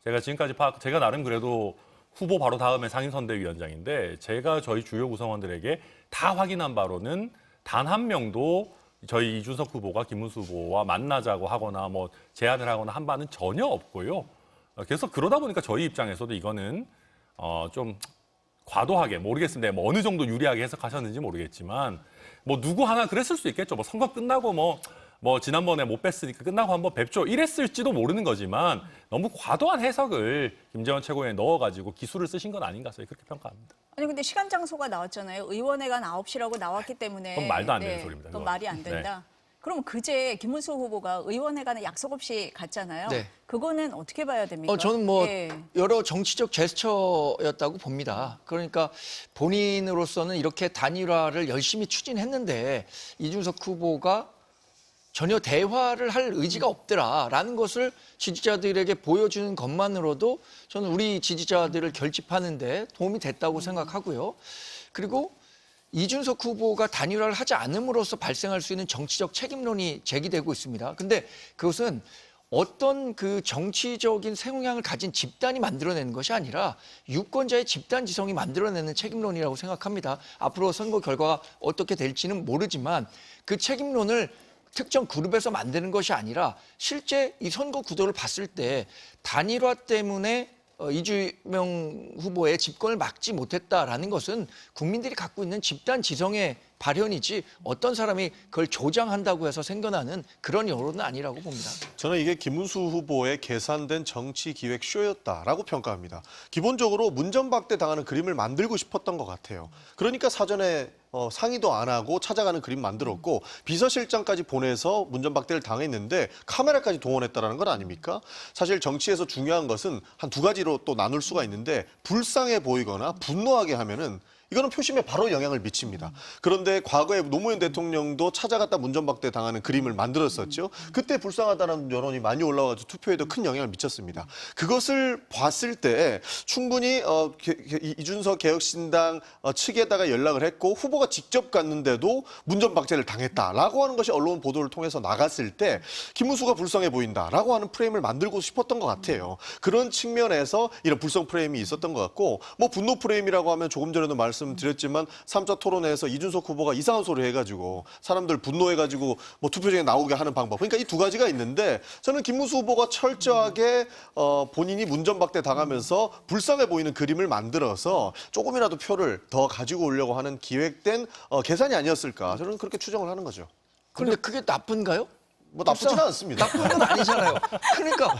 제가 지금까지 제가 나름 그래도 후보 바로 다음에 상임선대위원장인데 제가 저희 주요 구성원들에게 다 확인한 바로는 단 한 명도 저희 이준석 후보가 김문수 후보와 만나자고 하거나 뭐 제안을 하거나 한 바는 전혀 없고요. 그래서 그러다 보니까 저희 입장에서도 이거는 좀 과도하게 모르겠습니다. 뭐 어느 정도 유리하게 해석하셨는지 모르겠지만 뭐 누구 하나 그랬을 수 있겠죠. 뭐 선거 끝나고 뭐 지난번에 못 뵀으니까 끝나고 한번 뵙죠. 이랬을지도 모르는 거지만 너무 과도한 해석을 김재원 최고위원에 넣어가지고 기술을 쓰신 건 아닌가 저희 그렇게 평가합니다. 아니 근데 시간 장소가 나왔잖아요. 의원회관 9시라고 나왔기 때문에. 그건 말도 안 되는 소리입니다. 그건 그건. 말이 안 된다. 그럼 그제 김문수 후보가 의원회관에 약속 없이 갔잖아요. 네. 그거는 어떻게 봐야 됩니까? 저는 뭐 예. 여러 정치적 제스처였다고 봅니다. 그러니까 본인으로서는 이렇게 단일화를 열심히 추진했는데 이준석 후보가 전혀 대화를 할 의지가 없더라라는 것을 지지자들에게 보여주는 것만으로도 저는 우리 지지자들을 결집하는 데 도움이 됐다고 생각하고요. 그리고 이준석 후보가 단일화를 하지 않음으로써 발생할 수 있는 정치적 책임론이 제기되고 있습니다. 근데 그것은 어떤 그 정치적인 생향을 가진 집단이 만들어내는 것이 아니라 유권자의 집단 지성이 만들어내는 책임론이라고 생각합니다. 앞으로 선거 결과가 어떻게 될지는 모르지만 그 책임론을 특정 그룹에서 만드는 것이 아니라 실제 이 선거 구도를 봤을 때 단일화 때문에 이재명 후보의 집권을 막지 못했다라는 것은 국민들이 갖고 있는 집단 지성의 발현이지 어떤 사람이 그걸 조장한다고 해서 생겨나는 그런 여론은 아니라고 봅니다. 저는 이게 김문수 후보의 계산된 정치 기획 쇼였다라고 평가합니다. 기본적으로 문전박대 당하는 그림을 만들고 싶었던 것 같아요. 그러니까 사전에 상의도 안 하고 찾아가는 그림 만들었고 비서실장까지 보내서 문전박대를 당했는데 카메라까지 동원했다는 건 아닙니까? 사실 정치에서 중요한 것은 한 두 가지로 또 나눌 수가 있는데 불쌍해 보이거나 분노하게 하면은 이거는 표심에 바로 영향을 미칩니다. 그런데 과거에 노무현 대통령도 찾아갔다 문전박대 당하는 그림을 만들었었죠. 그때 불쌍하다는 여론이 많이 올라와서 투표에도 큰 영향을 미쳤습니다. 그것을 봤을 때 충분히 이준석 개혁신당 측에다가 연락을 했고 후보가 직접 갔는데도 문전박대를 당했다라고 하는 것이 언론 보도를 통해서 나갔을 때 김문수가 불쌍해 보인다라고 하는 프레임을 만들고 싶었던 것 같아요. 그런 측면에서 이런 불성 프레임이 있었던 것 같고 뭐 분노 프레임이라고 하면 조금 전에도 말씀드렸지만 3차 토론회에서 이준석 후보가 이상한 소리 해가지고 사람들 분노해가지고 뭐 투표장에 나오게 하는 방법. 그러니까 이 두 가지가 있는데 저는 김문수 후보가 철저하게 본인이 문전박대 당하면서 불쌍해 보이는 그림을 만들어서 조금이라도 표를 더 가지고 오려고 하는 기획된 계산이 아니었을까. 저는 그렇게 추정을 하는 거죠. 그런데 그게 나쁜가요? 뭐 나쁘지는 않습니다. 나쁜 건 아니잖아요. 그러니까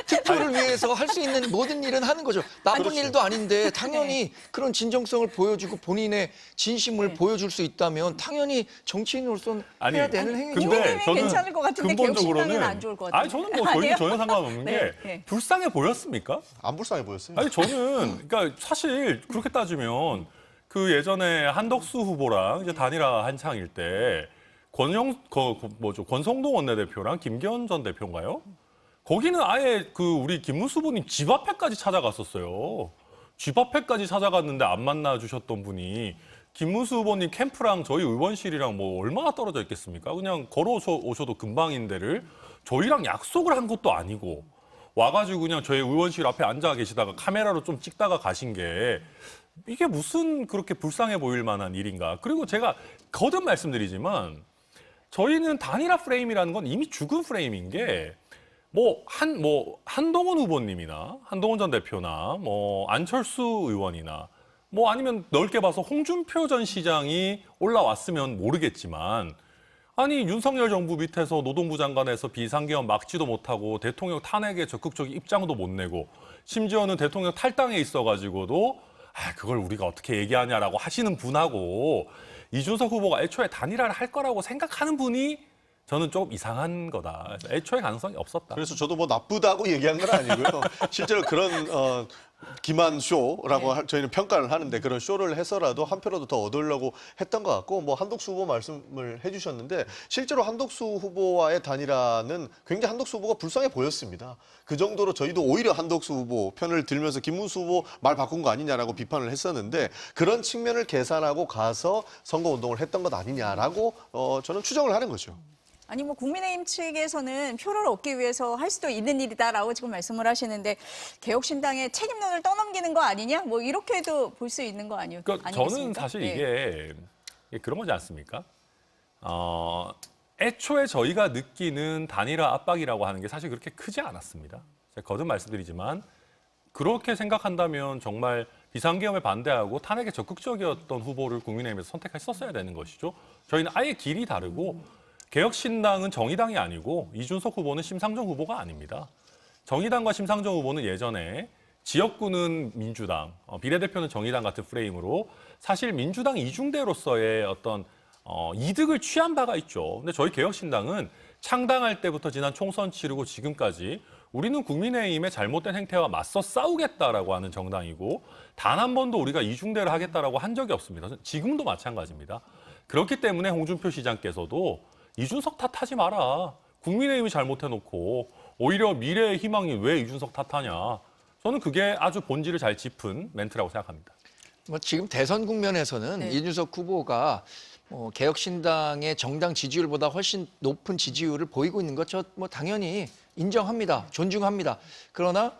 투표를 위해서 할 수 있는 모든 일은 하는 거죠. 나쁜 그렇죠. 일도 아닌데 당연히 그런 진정성을 보여주고 본인의 진심을 보여줄 수 있다면 당연히 정치인으로서는 해야 되는 행위죠. 근데 괜찮을 것 같은데 개혁신당은 안 좋을 것 같아요. 아니 저는 뭐 저희는 전혀 상관없는 게 네. 불쌍해 보였습니까? 안 불쌍해 보였어요. 아니 저는 그러니까 사실 그렇게 따지면 그 예전에 한덕수 후보랑 이제 단일화 한창일 때 권성동 원내대표랑 김기현 전 대표인가요? 거기는 아예 그 우리 김문수 후보님 집 앞에까지 찾아갔었어요. 집 앞에까지 찾아갔는데 안 만나 주셨던 분이 김문수 후보님 캠프랑 저희 의원실이랑 뭐 얼마나 떨어져 있겠습니까? 그냥 걸어오셔도 금방인 데를 저희랑 약속을 한 것도 아니고 와가지고 그냥 저희 의원실 앞에 앉아 계시다가 카메라로 좀 찍다가 가신 게 이게 무슨 그렇게 불쌍해 보일 만한 일인가. 그리고 제가 거듭 말씀드리지만 저희는 단일화 프레임이라는 건 이미 죽은 프레임인 게 한동훈 후보님이나 한동훈 전 대표나 안철수 의원이나 아니면 넓게 봐서 홍준표 전 시장이 올라왔으면 모르겠지만 아니 윤석열 정부 밑에서 노동부 장관에서 비상계엄 막지도 못하고 대통령 탄핵에 적극적인 입장도 못 내고 심지어는 대통령 탈당에 있어가지고도 그걸 우리가 어떻게 얘기하냐라고 하시는 분하고 이준석 후보가 애초에 단일화를 할 거라고 생각하는 분이 저는 조금 이상한 거다. 애초에 가능성이 없었다. 그래서 저도 뭐 나쁘다고 얘기한 건 아니고요. 실제로 그런 기만 쇼라고 저희는 평가를 하는데 그런 쇼를 해서라도 한 표라도 더 얻으려고 했던 것 같고 한덕수 후보 말씀을 해주셨는데 실제로 한덕수 후보와의 단일화는 굉장히 한덕수 후보가 불쌍해 보였습니다. 그 정도로 저희도 오히려 한덕수 후보 편을 들면서 김문수 후보 말 바꾼 거 아니냐라고 비판을 했었는데 그런 측면을 계산하고 가서 선거운동을 했던 것 아니냐라고 저는 추정을 하는 거죠. 아니 국민의힘 측에서는 표를 얻기 위해서 할 수도 있는 일이다라고 지금 말씀을 하시는데 개혁신당의 책임론을 떠넘기는 거 아니냐? 이렇게도 볼 수 있는 거 아니겠습니까? 저는 사실 이게 그런 거지 않습니까? 애초에 저희가 느끼는 단일화 압박이라고 하는 게 사실 그렇게 크지 않았습니다. 제가 거듭 말씀드리지만 그렇게 생각한다면 정말 비상계엄에 반대하고 탄핵에 적극적이었던 후보를 국민의힘에서 선택했었어야 되는 것이죠. 저희는 아예 길이 다르고 개혁신당은 정의당이 아니고 이준석 후보는 심상정 후보가 아닙니다. 정의당과 심상정 후보는 예전에 지역구는 민주당, 비례대표는 정의당 같은 프레임으로 사실 민주당 이중대로서의 어떤 이득을 취한 바가 있죠. 근데 저희 개혁신당은 창당할 때부터 지난 총선 치르고 지금까지 우리는 국민의힘의 잘못된 행태와 맞서 싸우겠다라고 하는 정당이고 단 한 번도 우리가 이중대를 하겠다라고 한 적이 없습니다. 지금도 마찬가지입니다. 그렇기 때문에 홍준표 시장께서도 이준석 탓하지 마라. 국민의힘이 잘못해놓고 오히려 미래의 희망이 왜 이준석 탓하냐. 저는 그게 아주 본질을 잘 짚은 멘트라고 생각합니다. 뭐 지금 대선 국면에서는 네. 이준석 후보가 개혁신당의 정당 지지율보다 훨씬 높은 지지율을 보이고 있는 것, 뭐 당연히 인정합니다. 존중합니다. 그러나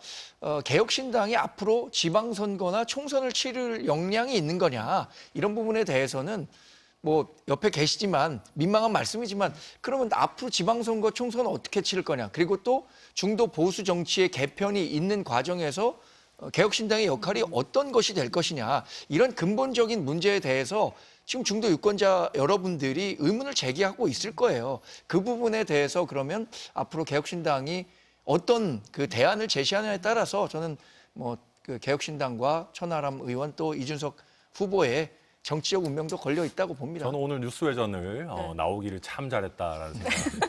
개혁신당이 앞으로 지방선거나 총선을 치를 역량이 있는 거냐, 이런 부분에 대해서는 뭐 옆에 계시지만 민망한 말씀이지만, 그러면 앞으로 지방선거 총선은 어떻게 치를 거냐, 그리고 또 중도 보수 정치의 개편이 있는 과정에서 개혁신당의 역할이 어떤 것이 될 것이냐, 이런 근본적인 문제에 대해서 지금 중도 유권자 여러분들이 의문을 제기하고 있을 거예요. 그 부분에 대해서 그러면 앞으로 개혁신당이 어떤 그 대안을 제시하느냐에 따라서 저는 뭐 그 개혁신당과 천하람 의원 또 이준석 후보의 정치적 운명도 걸려 있다고 봅니다. 저는 오늘 뉴스회전을 나오기를 참 잘했다라는 생각합니다.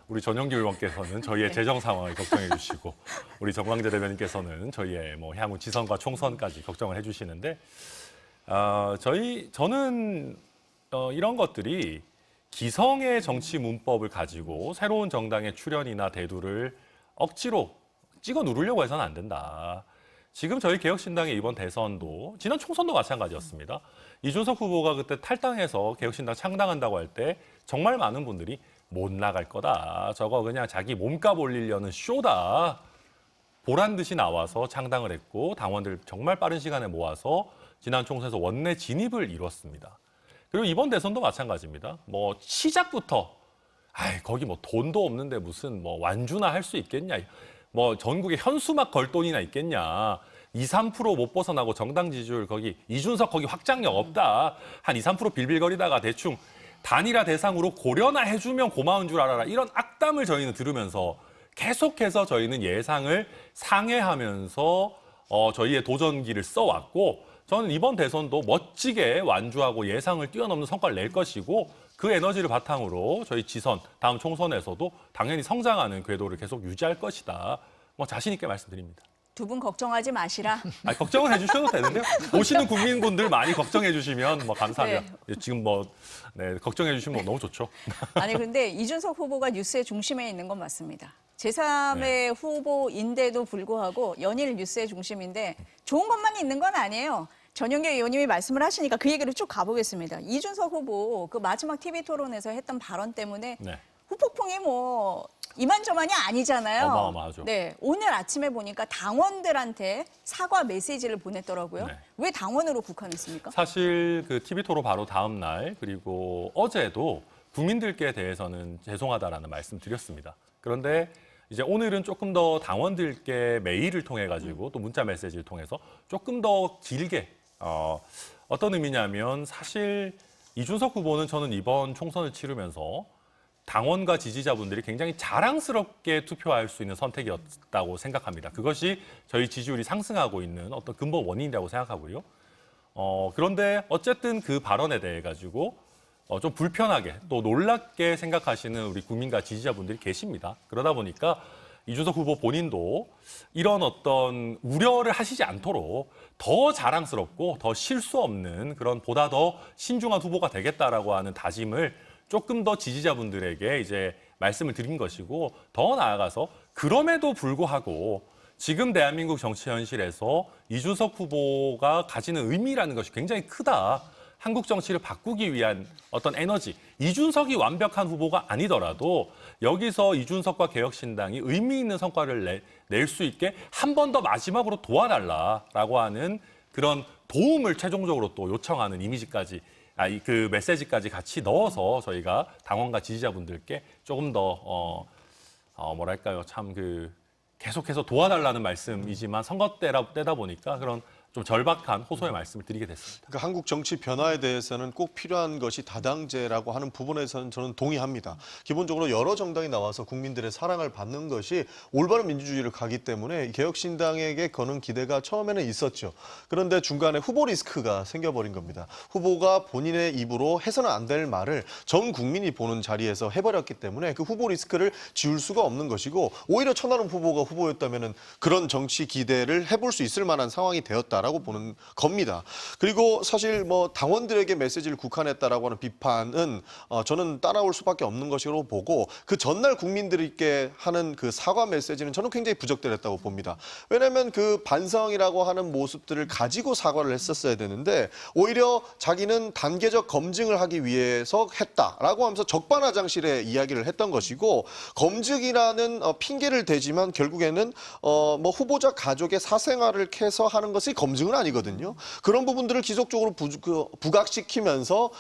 우리 전영기 의원께서는 저희의 재정 상황을 걱정해 주시고, 우리 정광재 대변인께서는 저희의 뭐 향후 지선과 총선까지 걱정을 해주시는데, 저는 이런 것들이 기성의 정치 문법을 가지고 새로운 정당의 출현이나 대두를 억지로 찍어 누르려고 해서는 안 된다. 지금 저희 개혁신당의 이번 대선도, 지난 총선도 마찬가지였습니다. 이준석 후보가 그때 탈당해서 개혁신당 창당한다고 할 때 정말 많은 분들이 못 나갈 거다, 저거 그냥 자기 몸값 올리려는 쇼다, 보란 듯이 나와서 창당을 했고, 당원들 정말 빠른 시간에 모아서 지난 총선에서 원내 진입을 이뤘습니다. 그리고 이번 대선도 마찬가지입니다. 뭐 시작부터 거기 뭐 돈도 없는데 무슨 뭐 완주나 할 수 있겠냐, 뭐 전국에 현수막 걸 돈이나 있겠냐, 2, 3% 못 벗어나고 정당 지지율 거기 이준석 거기 확장력 없다, 한 2, 3% 빌빌거리다가 대충 단일화 대상으로 고려나 해주면 고마운 줄 알아라, 이런 악담을 저희는 들으면서 계속해서 저희는 예상을 상회하면서 저희의 도전기를 써왔고, 저는 이번 대선도 멋지게 완주하고 예상을 뛰어넘는 성과를 낼 것이고, 그 에너지를 바탕으로 저희 지선, 다음 총선에서도 당연히 성장하는 궤도를 계속 유지할 것이다, 뭐 자신 있게 말씀드립니다. 두 분 걱정하지 마시라. 걱정을 해주셔도 되는데요. 오시는 국민분들 많이 걱정해 주시면 뭐 감사합니다. 지금 걱정해 주시면 너무 좋죠. 아니 근데 이준석 후보가 뉴스의 중심에 있는 건 맞습니다. 제3의 후보인데도 불구하고 연일 뉴스의 중심인데 좋은 것만 있는 건 아니에요. 전영기 의원님이 말씀을 하시니까 그 얘기를 쭉 가보겠습니다. 이준석 후보 그 마지막 TV 토론에서 했던 발언 때문에 후폭풍이 뭐 이만저만이 아니잖아요. 어마어마하죠. 네, 오늘 아침에 보니까 당원들한테 사과 메시지를 보냈더라고요. 네. 왜 당원으로 국한했습니까? 사실 그 TV 토론 바로 다음 날, 그리고 어제도 국민들께 대해서는 죄송하다라는 말씀 드렸습니다. 그런데 이제 오늘은 조금 더 당원들께 메일을 통해 가지고 또 문자 메시지를 통해서 조금 더 길게, 어떤 의미냐면, 사실 이준석 후보는 저는 이번 총선을 치르면서 당원과 지지자분들이 굉장히 자랑스럽게 투표할 수 있는 선택이었다고 생각합니다. 그것이 저희 지지율이 상승하고 있는 어떤 근본 원인이라고 생각하고요. 그런데 어쨌든 그 발언에 대해 가지고 좀 불편하게 또 놀랍게 생각하시는 우리 국민과 지지자분들이 계십니다. 그러다 보니까 이준석 후보 본인도 이런 어떤 우려를 하시지 않도록 더 자랑스럽고 더 실수 없는 그런 보다 더 신중한 후보가 되겠다라고 하는 다짐을 조금 더 지지자분들에게 이제 말씀을 드린 것이고, 더 나아가서 그럼에도 불구하고 지금 대한민국 정치 현실에서 이준석 후보가 가지는 의미라는 것이 굉장히 크다. 한국 정치를 바꾸기 위한 어떤 에너지, 이준석이 완벽한 후보가 아니더라도 여기서 이준석과 개혁신당이 의미 있는 성과를 낼 수 있게 한 번 더 마지막으로 도와달라라고 하는 그런 도움을 최종적으로 또 요청하는 이미지까지, 그 메시지까지 같이 넣어서 저희가 당원과 지지자분들께 조금 더 뭐랄까요, 참 계속해서 도와달라는 말씀이지만 선거 때다 보니까 그런 좀 절박한 호소의 말씀을 드리게 됐습니다. 그러니까 한국 정치 변화에 대해서는 꼭 필요한 것이 다당제라고 하는 부분에서는 저는 동의합니다. 기본적으로 여러 정당이 나와서 국민들의 사랑을 받는 것이 올바른 민주주의를 가기 때문에 개혁신당에게 거는 기대가 처음에는 있었죠. 그런데 중간에 후보 리스크가 생겨버린 겁니다. 후보가 본인의 입으로 해서는 안 될 말을 전 국민이 보는 자리에서 해버렸기 때문에 그 후보 리스크를 지울 수가 없는 것이고, 오히려 천하람 후보가 후보였다면 그런 정치 기대를 해볼 수 있을 만한 상황이 되었다. 않았다라고 보는 겁니다. 그리고 사실 뭐 당원들에게 메시지를 국한했다라고 하는 비판은 저는 따라올 수밖에 없는 것으로 보고 그 전날 국민들께 하는 그 사과 메시지는 저는 굉장히 부적절했다고 봅니다. 왜냐하면 그 반성이라고 하는 모습들을 가지고 사과를 했었어야 되는데 오히려 자기는 단계적 검증을 하기 위해서 했다라고 하면서 적반하장실에 이야기를 했던 것이고 검증이라는 핑계를 대지만 결국에는 뭐 후보자 가족의 사생활을 캐서 하는 것이 검증은 아니거든요. 그런 부분들을 지속적으로 부각시키면서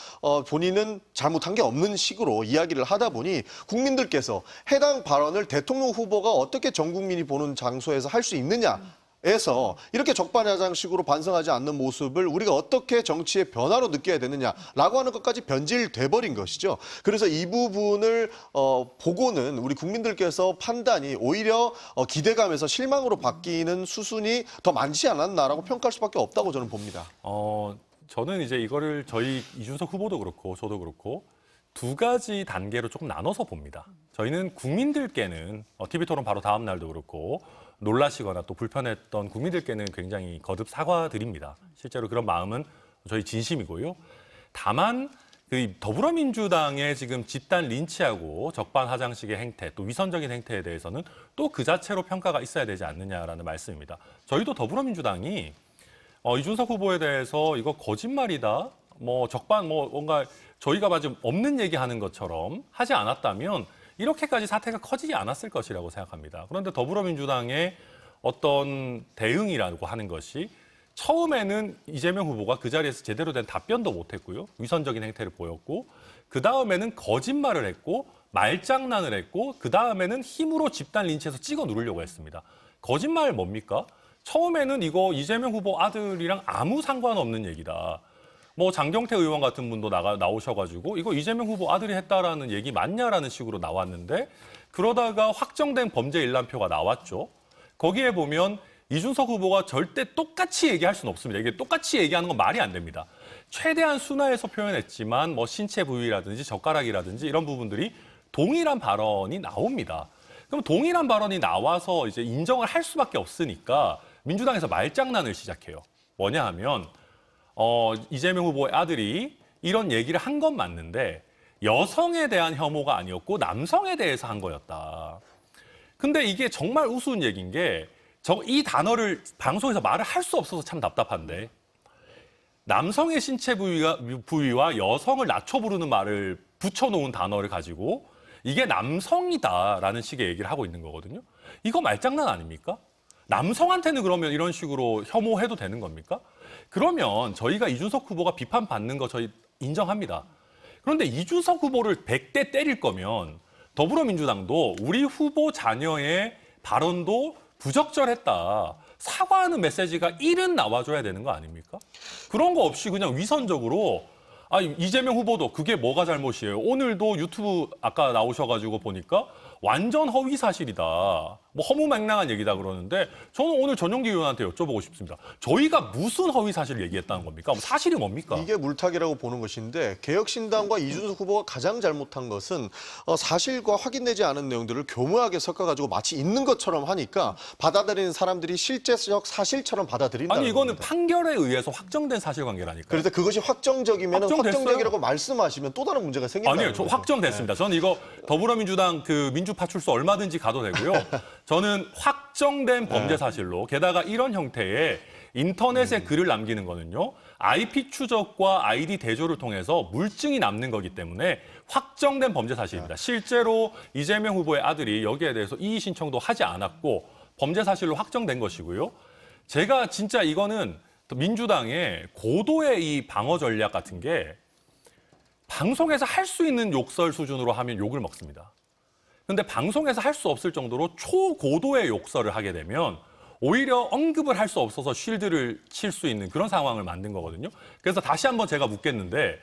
본인은 잘못한 게 없는 식으로 이야기를 하다 보니 국민들께서 해당 발언을 대통령 후보가 어떻게 전 국민이 보는 장소에서 할 수 있느냐 에서 이렇게 적반하장식으로 반성하지 않는 모습을 우리가 어떻게 정치의 변화로 느껴야 되느냐라고 하는 것까지 변질돼 버린 것이죠. 그래서 이 부분을 보고는 우리 국민들께서 판단이 오히려 기대감에서 실망으로 바뀌는 수순이 더 많지 않았나라고 평가할 수밖에 없다고 저는 봅니다. 저는 이제 이거를 저희 이준석 후보도 그렇고 저도 그렇고 두 가지 단계로 조금 나눠서 봅니다. 저희는 국민들께는 TV토론 바로 다음 날도 그렇고 놀라시거나 또 불편했던 국민들께는 굉장히 거듭 사과드립니다. 실제로 그런 마음은 저희 진심이고요. 다만 그 더불어민주당의 지금 집단 린치하고 적반하장식의 행태, 또 위선적인 행태에 대해서는 또 그 자체로 평가가 있어야 되지 않느냐라는 말씀입니다. 저희도 더불어민주당이 이준석 후보에 대해서 이거 거짓말이다, 뭔가 저희가 마치 없는 얘기하는 것처럼 하지 않았다면 이렇게까지 사태가 커지지 않았을 것이라고 생각합니다. 그런데 더불어민주당의 어떤 대응이라고 하는 것이 처음에는 이재명 후보가 그 자리에서 제대로 된 답변도 못했고요. 위선적인 행태를 보였고 그다음에는 거짓말을 했고 말장난을 했고 그다음에는 힘으로 집단 린치해서 찍어 누르려고 했습니다. 거짓말 뭡니까? 처음에는 이거 이재명 후보 아들이랑 아무 상관없는 얘기다. 뭐 장경태 의원 같은 분도 나오셔가지고 이거 이재명 후보 아들이 했다라는 얘기 맞냐라는 식으로 나왔는데 그러다가 확정된 범죄 일람표가 나왔죠. 거기에 보면 이준석 후보가 절대 똑같이 얘기할 수는 없습니다. 이게 똑같이 얘기하는 건 말이 안 됩니다. 최대한 순화해서 표현했지만 뭐 신체 부위라든지 젓가락이라든지 이런 부분들이 동일한 발언이 나옵니다. 그럼 동일한 발언이 나와서 이제 인정을 할 수밖에 없으니까 민주당에서 말장난을 시작해요. 뭐냐 하면 이재명 후보의 아들이 이런 얘기를 한 건 맞는데 여성에 대한 혐오가 아니었고 남성에 대해서 한 거였다. 근데 이게 정말 우스운 얘기인 게 이 단어를 방송에서 말을 할 수 없어서 참 답답한데 남성의 신체 부위와 여성을 낮춰 부르는 말을 붙여놓은 단어를 가지고 이게 남성이다라는 식의 얘기를 하고 있는 거거든요. 이거 말장난 아닙니까? 남성한테는 그러면 이런 식으로 혐오해도 되는 겁니까? 그러면 저희가 이준석 후보가 비판받는 거 저희 인정합니다. 그런데 이준석 후보를 100대 때릴 거면 더불어민주당도 우리 후보 자녀의 발언도 부적절했다. 사과하는 메시지가 1은 나와줘야 되는 거 아닙니까? 그런 거 없이 그냥 위선적으로 이재명 후보도 그게 뭐가 잘못이에요. 오늘도 유튜브 아까 나오셔가지고 보니까 완전 허위 사실이다. 뭐 허무맹랑한 얘기다 그러는데 저는 오늘 전용기 의원한테 여쭤보고 싶습니다. 저희가 무슨 허위 사실을 얘기했다는 겁니까? 사실이 뭡니까? 이게 물타기라고 보는 것인데 개혁신당과 이준석 후보가 가장 잘못한 것은 사실과 확인되지 않은 내용들을 교묘하게 섞어가지고 마치 있는 것처럼 하니까 받아들이는 사람들이 실제적 사실처럼 받아들인다는 아니 이거는 겁니다. 판결에 의해서 확정된 사실관계라니까요. 그런데 그것이 확정적이면 확정됐어요? 확정적이라고 말씀하시면 또 다른 문제가 생긴다는 아니요, 저 거죠. 확정됐습니다. 저는 이거 더불어민주당 그 민주파출소 얼마든지 가도 되고요. 저는 확정된 범죄 사실로 게다가 이런 형태의 인터넷에 글을 남기는 거는요. IP 추적과 아이디 대조를 통해서 물증이 남는 거기 때문에 확정된 범죄 사실입니다. 실제로 이재명 후보의 아들이 여기에 대해서 이의 신청도 하지 않았고 범죄 사실로 확정된 것이고요. 제가 진짜 이거는 민주당의 고도의 이 방어 전략 같은 게 방송에서 할 수 있는 욕설 수준으로 하면 욕을 먹습니다. 근데 방송에서 할 수 없을 정도로 초고도의 욕설을 하게 되면 오히려 언급을 할 수 없어서 쉴드를 칠 수 있는 그런 상황을 만든 거거든요. 그래서 다시 한번 제가 묻겠는데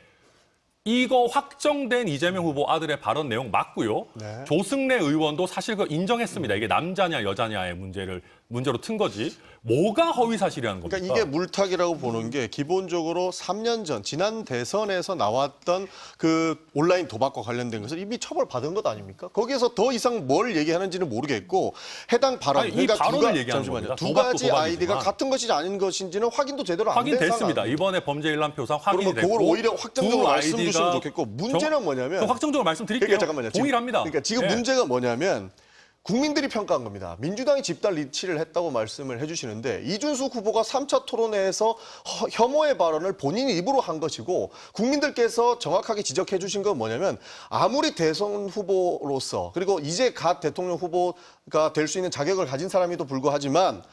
이거 확정된 이재명 후보 아들의 발언 내용 맞고요. 네. 조승래 의원도 사실 그거 인정했습니다. 이게 남자냐 여자냐의 문제를 문제로 튼 거지 뭐가 허위 사실이라는 겁니까? 그러니까 이게 물타기라고 보는 게 기본적으로 3년 전 지난 대선에서 나왔던 그 온라인 도박과 관련된 것을 이미 처벌받은 것 아닙니까? 거기에서 더 이상 뭘 얘기하는지는 모르겠고 해당 발언 아니, 이 발언을 얘기하는 겁니다. 두 도박도 가지 도박이지만. 아이디가 같은 것인지 아닌 것인지는 확인도 제대로 안 된 확인됐습니다. 상황. 이번에 범죄 일람표상 확인이 그러면 됐고 그걸 오히려 확정적으로 두 말씀 아이디가 주시면 좋겠고 문제는 뭐냐면 확정적으로 말씀드릴게요. 그러니까 잠깐만요. 동일합니다. 그러니까 지금 예. 문제가 뭐냐면 국민들이 평가한 겁니다. 민주당이 집단 리치를 했다고 말씀을 해주시는데 이준석 후보가 3차 토론회에서 혐오의 발언을 본인 입으로 한 것이고 국민들께서 정확하게 지적해 주신 건 뭐냐면 아무리 대선 후보로서 그리고 이제 갓 대통령 후보가 될 수 있는 자격을 가진 사람에도 불구하지만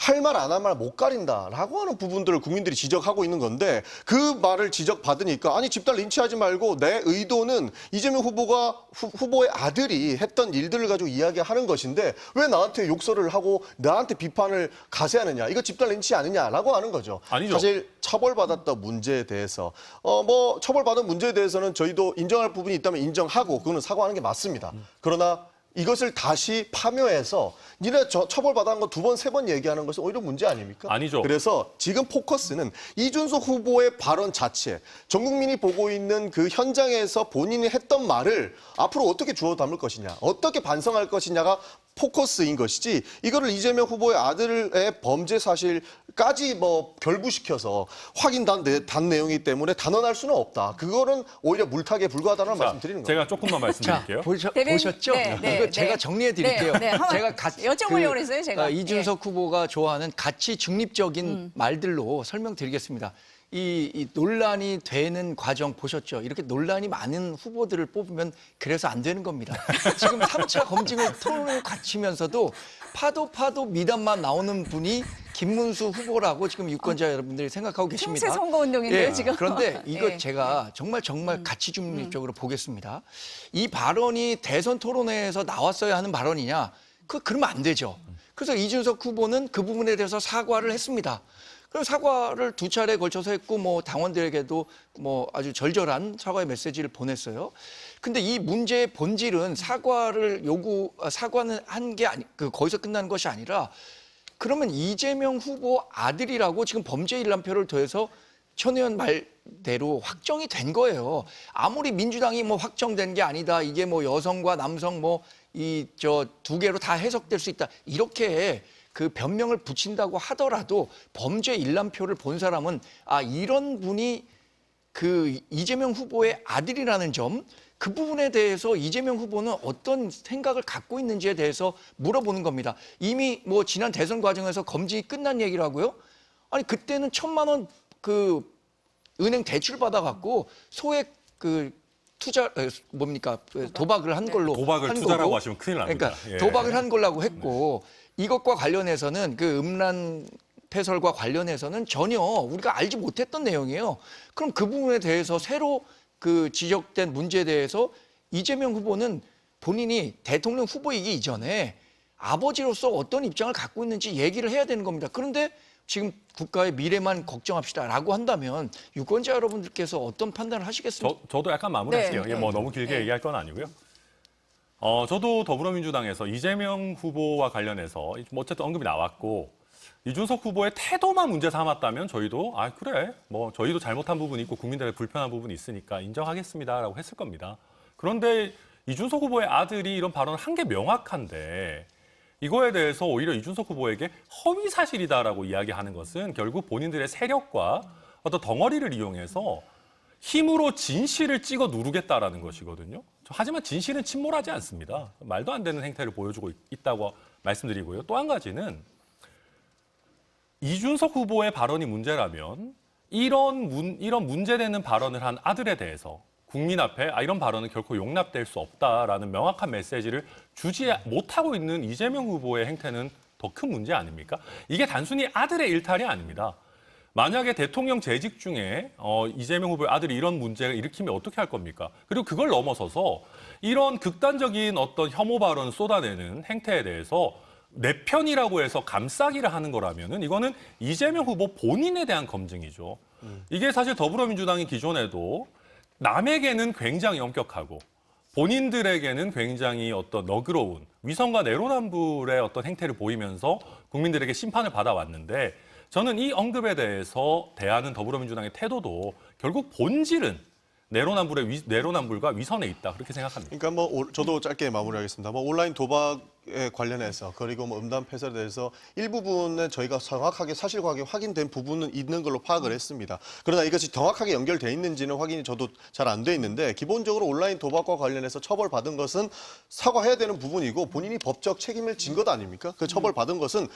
할 말 안 할 말 못 가린다라고 하는 부분들을 국민들이 지적하고 있는 건데 그 말을 지적받으니까 아니 집단 린치하지 말고 내 의도는 이재명 후보가 후보의 아들이 했던 일들을 가지고 이야기하는 것인데 왜 나한테 욕설을 하고 나한테 비판을 가세하느냐 이거 집단 린치 아니냐라고 하는 거죠. 아니죠. 사실 처벌받았던 문제에 대해서 뭐 처벌받은 문제에 대해서는 저희도 인정할 부분이 있다면 인정하고 그거는 사과하는 게 맞습니다. 그러나 이것을 다시 파묘해서 니네 처벌받은 거 2번, 3번 얘기하는 것은 오히려 문제 아닙니까? 아니죠. 그래서 지금 포커스는 이준석 후보의 발언 자체, 전 국민이 보고 있는 그 현장에서 본인이 했던 말을 앞으로 어떻게 주워 담을 것이냐, 어떻게 반성할 것이냐가 포커스인 것이지 이거를 이재명 후보의 아들의 범죄 사실까지 뭐 결부시켜서 확인단 내용이기 때문에 단언할 수는 없다. 그거는 오히려 물타기에 불과하다는 자, 말씀 드리는 거예요. 제가 조금만 말씀드릴게요. 보셨죠? 이거 제가 정리해 드릴게요. 제가 여쭤보려고 그랬어요, 제가. 이준석 후보가 좋아하는 가치 중립적인 말들로 설명드리겠습니다. 이 논란이 되는 과정 보셨죠? 이렇게 논란이 많은 후보들을 뽑으면 그래서 안 되는 겁니다. 지금 3차 검증을 토론을 갖추면서도 파도 미담만 나오는 분이 김문수 후보라고 지금 유권자 여러분들이 생각하고 계십니다. 틈새 선거운동인데요, 예, 지금. 그런데 이거 예. 제가 정말 가치 중립적으로 보겠습니다. 이 발언이 대선 토론회에서 나왔어야 하는 발언이냐? 그러면 안 되죠. 그래서 이준석 후보는 그 부분에 대해서 사과를 했습니다. 그럼 사과를 2차례에 걸쳐서 했고 뭐 당원들에게도 뭐 아주 절절한 사과의 메시지를 보냈어요. 근데 이 문제의 본질은 사과는 한 게 거기서 끝나는 것이 아니라 그러면 이재명 후보 아들이라고 지금 범죄 일람표를 더해서 천 의원 말대로 확정이 된 거예요. 아무리 민주당이 뭐 확정된 게 아니다. 이게 뭐 여성과 남성 뭐 두 개로 다 해석될 수 있다. 이렇게 그 변명을 붙인다고 하더라도 범죄 일람표를 본 사람은 이런 분이 그 이재명 후보의 아들이라는 점, 그 부분에 대해서 이재명 후보는 어떤 생각을 갖고 있는지에 대해서 물어보는 겁니다. 이미 뭐 지난 대선 과정에서 검증이 끝난 얘기를 하고요. 아니 그때는 1,000만 원 그 은행 대출 받아갖고 소액 그 투자 도박을 한 걸로 도박을 한 투자라고 거고. 하시면 큰일 납니다. 그러니까 예. 도박을 한 걸라고 했고 이것과 관련해서는 그 음란 패설과 관련해서는 전혀 우리가 알지 못했던 내용이에요. 그럼 그 부분에 대해서 새로 그 지적된 문제에 대해서 이재명 후보는 본인이 대통령 후보이기 이전에 아버지로서 어떤 입장을 갖고 있는지 얘기를 해야 되는 겁니다. 그런데 지금 국가의 미래만 걱정합시다라고 한다면 유권자 여러분들께서 어떤 판단을 하시겠습니까? 저도 약간 마무리할게요. 네. 뭐 너무 길게 얘기할 건 아니고요. 저도 더불어민주당에서 이재명 후보와 관련해서 뭐 어쨌든 언급이 나왔고 이준석 후보의 태도만 문제 삼았다면 저희도 그래 뭐 저희도 잘못한 부분이 있고 국민들의 불편한 부분이 있으니까 인정하겠습니다라고 했을 겁니다. 그런데 이준석 후보의 아들이 이런 발언을 한 게 명확한데 이거에 대해서 오히려 이준석 후보에게 허위 사실이다라고 이야기하는 것은 결국 본인들의 세력과 어떤 덩어리를 이용해서 힘으로 진실을 찍어 누르겠다라는 것이거든요. 하지만 진실은 침몰하지 않습니다. 말도 안 되는 행태를 보여주고 있다고 말씀드리고요. 또 한 가지는 이준석 후보의 발언이 문제라면 이런 문제되는 발언을 한 아들에 대해서 국민 앞에 이런 발언은 결코 용납될 수 없다라는 명확한 메시지를 주지 못하고 있는 이재명 후보의 행태는 더 큰 문제 아닙니까? 이게 단순히 아들의 일탈이 아닙니다. 만약에 대통령 재직 중에 이재명 후보의 아들이 이런 문제를 일으키면 어떻게 할 겁니까? 그리고 그걸 넘어서서 이런 극단적인 어떤 혐오 발언을 쏟아내는 행태에 대해서 내 편이라고 해서 감싸기를 하는 거라면은 이거는 이재명 후보 본인에 대한 검증이죠. 이게 사실 더불어민주당이 기존에도 남에게는 굉장히 엄격하고 본인들에게는 굉장히 어떤 너그러운 위선과 내로남불의 어떤 행태를 보이면서 국민들에게 심판을 받아왔는데 저는 이 언급에 대해서 대하는 더불어민주당의 태도도 결국 본질은 내로남불과 위선에 있다 그렇게 생각합니다. 그러니까 뭐 저도 짧게 마무리하겠습니다. 뭐 온라인 도박에 관련해서 그리고 뭐 음담 패설에 대해서 일부분에 저희가 정확하게 사실관계 확인된 부분은 있는 걸로 파악을 했습니다. 그러나 이것이 정확하게 연결돼 있는지는 확인이 저도 잘 안 돼 있는데 기본적으로 온라인 도박과 관련해서 처벌받은 것은 사과해야 되는 부분이고 본인이 법적 책임을 진 것 아닙니까? 그 처벌받은 것은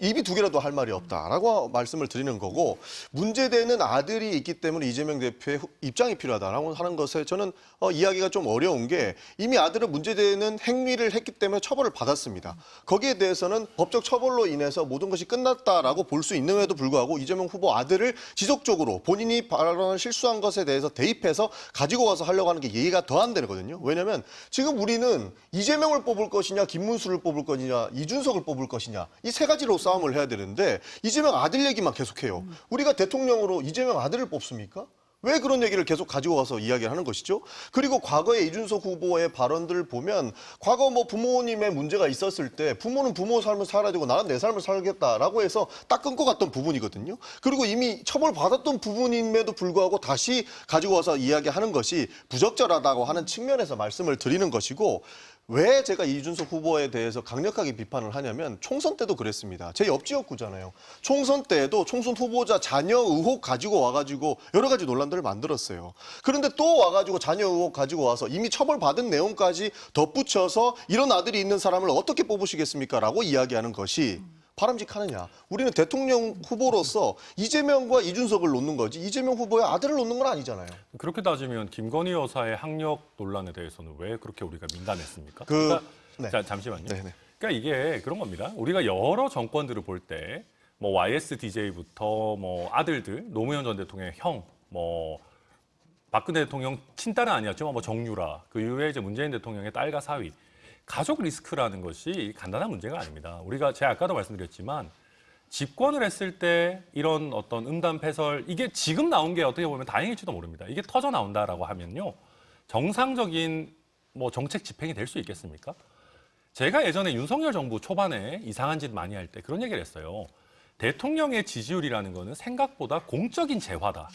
입이 두 개라도 할 말이 없다라고 말씀을 드리는 거고 문제되는 아들이 있기 때문에 이재명 대표의 입장이 필요하다라고 하는 것에 저는 이야기가 좀 어려운 게 이미 아들은 문제되는 행위를 했기 때문에 처벌을 받았습니다. 거기에 대해서는 법적 처벌로 인해서 모든 것이 끝났다라고 볼 수 있는데도 불구하고 이재명 후보 아들을 지속적으로 본인이 발언을 실수한 것에 대해서 대입해서 가지고 와서 하려고 하는 게 예의가 더 안 되거든요. 왜냐하면 지금 우리는 이재명을 뽑을 것이냐 김문수를 뽑을 것이냐 이준석을 뽑을 것이냐 이 세 가지로 싸움을 해야 되는데 이재명 아들 얘기만 계속해요. 우리가 대통령으로 이재명 아들을 뽑습니까? 왜 그런 얘기를 계속 가지고 와서 이야기를 하는 것이죠? 그리고 과거에 이준석 후보의 발언들을 보면 과거 뭐 부모님의 문제가 있었을 때 부모는 부모 삶을 살아야 되고 나는 내 삶을 살겠다라고 해서 딱 끊고 갔던 부분이거든요. 그리고 이미 처벌받았던 부분임에도 불구하고 다시 가지고 와서 이야기하는 것이 부적절하다고 하는 측면에서 말씀을 드리는 것이고 왜 제가 이준석 후보에 대해서 강력하게 비판을 하냐면 총선 때도 그랬습니다. 제 옆 지역구잖아요. 총선 때에도 총선 후보자 자녀 의혹 가지고 와가지고 여러 가지 논란들을 만들었어요. 그런데 또 와가지고 자녀 의혹 가지고 와서 이미 처벌받은 내용까지 덧붙여서 이런 아들이 있는 사람을 어떻게 뽑으시겠습니까? 라고 이야기하는 것이 바람직하느냐. 우리는 대통령 후보로서 이재명과 이준석을 놓는 거지 이재명 후보의 아들을 놓는 건 아니잖아요. 그렇게 따지면 김건희 여사의 학력 논란에 대해서는 왜 그렇게 우리가 민감했습니까? 네. 자, 잠시만요. 네네. 그러니까 이게 그런 겁니다. 우리가 여러 정권들을 볼 때 뭐 YSDJ부터 뭐 아들들, 노무현 전 대통령의 형, 뭐 박근혜 대통령 친딸은 아니었지만 뭐 정유라, 그 이후에 이제 문재인 대통령의 딸과 사위. 가족 리스크라는 것이 간단한 문제가 아닙니다. 제가 아까도 말씀드렸지만 집권을 했을 때 이런 어떤 음담 패설 이게 지금 나온 게 어떻게 보면 다행일지도 모릅니다. 이게 터져 나온다라고 하면요. 정상적인 뭐 정책 집행이 될 수 있겠습니까? 제가 예전에 윤석열 정부 초반에 이상한 짓 많이 할 때 그런 얘기를 했어요. 대통령의 지지율이라는 거는 생각보다 공적인 재화다.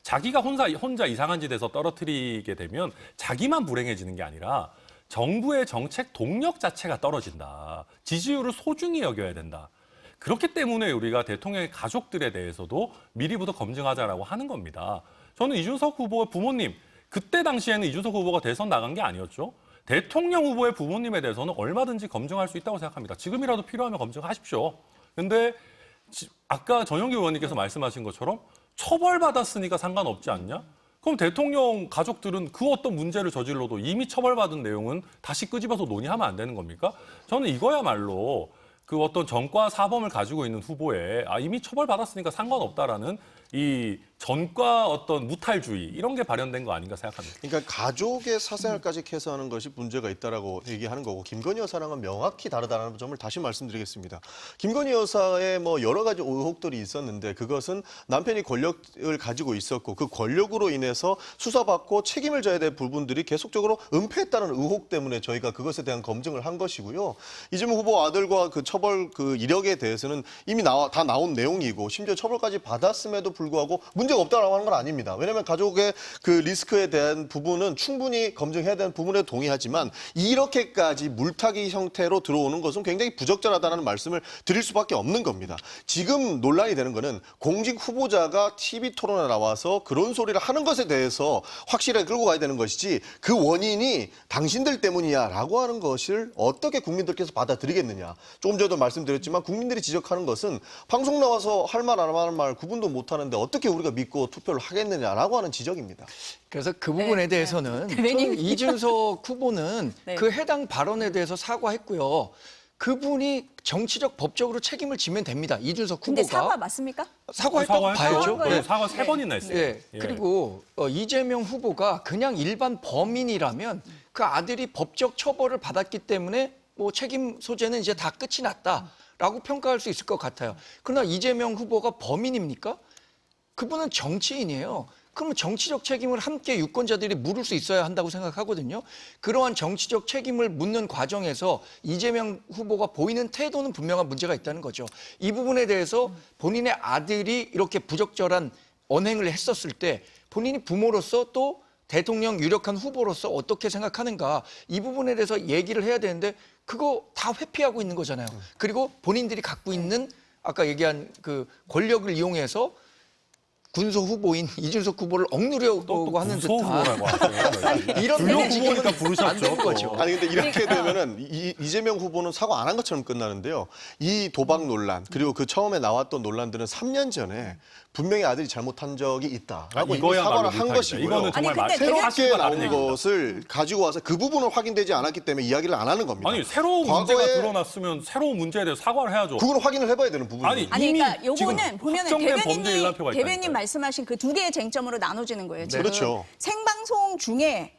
자기가 혼자 이상한 짓에서 떨어뜨리게 되면 자기만 불행해지는 게 아니라 정부의 정책 동력 자체가 떨어진다. 지지율을 소중히 여겨야 된다. 그렇기 때문에 우리가 대통령의 가족들에 대해서도 미리부터 검증하자라고 하는 겁니다. 저는 이준석 후보의 부모님, 그때 당시에는 이준석 후보가 대선 나간 게 아니었죠. 대통령 후보의 부모님에 대해서는 얼마든지 검증할 수 있다고 생각합니다. 지금이라도 필요하면 검증하십시오. 근데 아까 전용기 의원님께서 말씀하신 것처럼 처벌받았으니까 상관없지 않냐? 그럼 대통령 가족들은 그 어떤 문제를 저질러도 이미 처벌받은 내용은 다시 끄집어서 논의하면 안 되는 겁니까? 저는 이거야말로 그 어떤 전과 사범을 가지고 있는 후보에 이미 처벌받았으니까 상관없다라는 이 전과 어떤 무탈주의 이런 게 발현된 거 아닌가 생각합니다. 그러니까 가족의 사생활까지 캐서하는 것이 문제가 있다라고 얘기하는 거고 김건희 여사랑은 명확히 다르다는 점을 다시 말씀드리겠습니다. 김건희 여사의 뭐 여러 가지 의혹들이 있었는데 그것은 남편이 권력을 가지고 있었고 그 권력으로 인해서 수사받고 책임을 져야 될 부분들이 계속적으로 은폐했다는 의혹 때문에 저희가 그것에 대한 검증을 한 것이고요. 이재명 후보 아들과 그 처벌 그 이력에 대해서는 이미 다 나온 내용이고 심지어 처벌까지 받았음에도 불구하고 문제가 없다라고 하는 건 아닙니다. 왜냐하면 가족의 그 리스크에 대한 부분은 충분히 검증해야 되는 부분에 동의하지만 이렇게까지 물타기 형태로 들어오는 것은 굉장히 부적절하다는 말씀을 드릴 수밖에 없는 겁니다. 지금 논란이 되는 거는 공직 후보자가 TV 토론에 나와서 그런 소리를 하는 것에 대해서 확실하게 끌고 가야 되는 것이지 그 원인이 당신들 때문이야라고 하는 것을 어떻게 국민들께서 받아들이겠느냐. 조금 전에도 말씀드렸지만 국민들이 지적하는 것은 방송 나와서 할 말 안 하는 말 구분도 못하는데 어떻게 우리가 믿고 투표를 하겠느냐라고 하는 지적입니다. 그래서 그 부분에 대해서는 대변인이. 저는 이준석 후보는 네. 그 해당 발언에 대해서 사과했고요. 그분이 정치적 법적으로 책임을 지면 됩니다. 이준석 근데 후보가 사과 맞습니까? 사과했다고 봐야죠. 거예요? 네. 사과 3번이나 했어요. 예. 그리고 이재명 후보가 그냥 일반 범인이라면 그 아들이 법적 처벌을 받았기 때문에 뭐 책임 소재는 이제 다 끝이 났다라고 평가할 수 있을 것 같아요. 그러나 이재명 후보가 범인입니까? 그분은 정치인이에요. 그러면 정치적 책임을 함께 유권자들이 물을 수 있어야 한다고 생각하거든요. 그러한 정치적 책임을 묻는 과정에서 이재명 후보가 보이는 태도는 분명한 문제가 있다는 거죠. 이 부분에 대해서 본인의 아들이 이렇게 부적절한 언행을 했었을 때 본인이 부모로서 또 대통령 유력한 후보로서 어떻게 생각하는가 이 부분에 대해서 얘기를 해야 되는데 그거 다 회피하고 있는 거잖아요. 그리고 본인들이 갖고 있는 아까 얘기한 그 권력을 이용해서 군소 후보인 이준석 후보를 억누르려고 하는 듯한 후보라고 하죠. 이런 주요 분위기는 후보니까 안 부르셨죠. 되는 거죠. 아니 근데 이렇게 되면은 이재명 후보는 사과 안 한 것처럼 끝나는데요. 이 도박 논란 그리고 그 처음에 나왔던 논란들은 3년 전에 분명히 아들이 잘못한 적이 있다라고 이미 이거야말로 사과를 한 못하겠다. 것이고요. 이거는 정말 아니, 근데 새롭게 사실과 다른 나온 얘기입니다. 것을 가지고 와서 그 부분은 확인되지 않았기 때문에 이야기를 안 하는 겁니다. 아니 새로운 문제가 과거에 드러났으면 새로운 문제에 대해서 사과를 해야죠. 그거는 확인을 해봐야 되는 부분이에요. 아니, 아니 이미 그러니까 지금 요거는 보면은 확정된 범죄 일람표가 대변인님 있다니까요. 말씀하신 그 두 개의 쟁점으로 나눠지는 거예요. 지금 그렇죠. 생방송 중에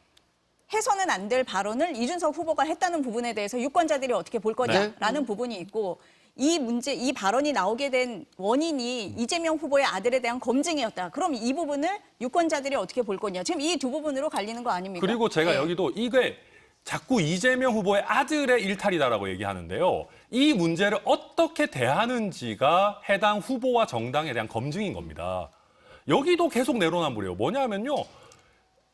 해서는 안 될 발언을 이준석 후보가 했다는 부분에 대해서 유권자들이 어떻게 볼 거냐라는 부분이 있고 이 문제, 이 발언이 나오게 된 원인이 이재명 후보의 아들에 대한 검증이었다. 그럼 이 부분을 유권자들이 어떻게 볼 거냐. 지금 이 두 부분으로 갈리는 거 아닙니까? 그리고 제가 예. 여기도 이게 자꾸 이재명 후보의 아들의 일탈이다라고 얘기하는데요. 이 문제를 어떻게 대하는지가 해당 후보와 정당에 대한 검증인 겁니다. 여기도 계속 내로남불이에요. 뭐냐면요.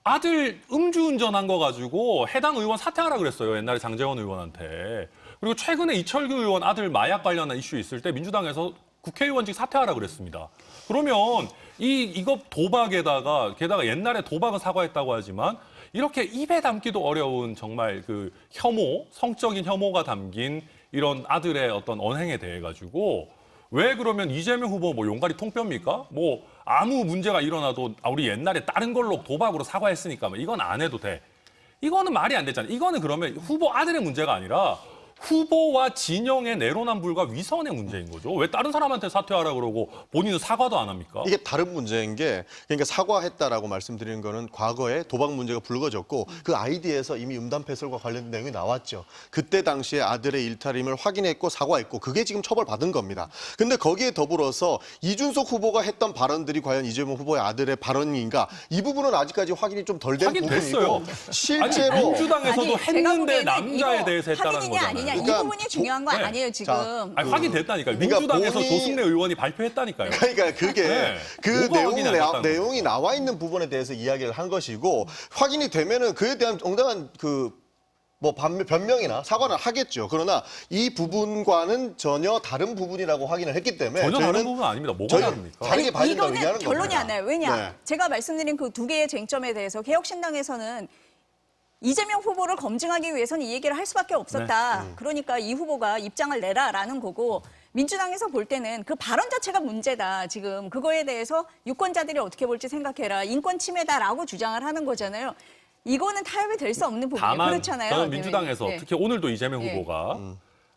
아들 음주운전한 거 가지고 해당 의원 사퇴하라 그랬어요. 옛날에 장제원 의원한테. 그리고 최근에 이철규 의원 아들 마약 관련한 이슈 있을 때 민주당에서 국회의원직 사퇴하라 그랬습니다. 그러면 이거 도박에다가 게다가 옛날에 도박은 사과했다고 하지만 이렇게 입에 담기도 어려운 정말 그 혐오, 성적인 혐오가 담긴 이런 아들의 어떤 언행에 대해 가지고 왜 그러면 이재명 후보 뭐 용가리 통뼈입니까? 뭐 아무 문제가 일어나도 우리 옛날에 다른 걸로 도박으로 사과했으니까 뭐 이건 안 해도 돼. 이거는 말이 안 되잖아요. 이거는 그러면 후보 아들의 문제가 아니라 후보와 진영의 내로남불과 위선의 문제인 거죠. 왜 다른 사람한테 사퇴하라 그러고 본인은 사과도 안 합니까? 이게 다른 문제인 게 그러니까 사과했다라고 말씀드리는 거는 과거에 도박 문제가 불거졌고 그 아이디에서 이미 음담패설과 관련된 내용이 나왔죠. 그때 당시에 아들의 일탈임을 확인했고 사과했고 그게 지금 처벌받은 겁니다. 근데 거기에 더불어서 이준석 후보가 했던 발언들이 과연 이재명 후보의 아들의 발언인가 이 부분은 아직까지 확인이 좀 덜 된 확인됐어요. 부분이고 실제로 아니, 민주당에서도 아니, 제가 했는데 보기에는 남자에 이거 대해서 했다는 확인이냐 거잖아요. 아니냐 그러니까 이 부분이 중요한 거 네. 아니에요 지금. 아니, 확인됐다니까요. 그러니까 민주당에서 본인이- 조승래 의원이 발표했다니까요. 그러니까 그게 네. 그 뭐가 확인이 안 됐다는 내용이 나와 있는 부분에 대해서 이야기를 한 것이고 확인이 되면은 그에 대한 정당한 뭐 변명이나 사과는 하겠죠. 그러나 이 부분과는 전혀 다른 부분이라고 확인을 했기 때문에 전혀 다른 저희는 부분은 아닙니다. 뭐가 저희 다릅니까? 다르게 봐야 된다고 이거는 얘기하는 겁니다. 결론이 안 나요. 왜냐? 네. 제가 말씀드린 그 두 개의 쟁점에 대해서 개혁신당에서는 이재명 후보를 검증하기 위해서는 이 얘기를 할 수밖에 없었다. 그러니까 이 후보가 입장을 내라라는 거고 민주당에서 볼 때는 그 발언 자체가 문제다. 지금 그거에 대해서 유권자들이 어떻게 볼지 생각해라. 인권 침해다라고 주장을 하는 거잖아요. 이거는 타협이 될 수 없는 부분이에요. 다만 그렇잖아요. 저는 민주당에서 네. 특히 오늘도 이재명 네. 후보가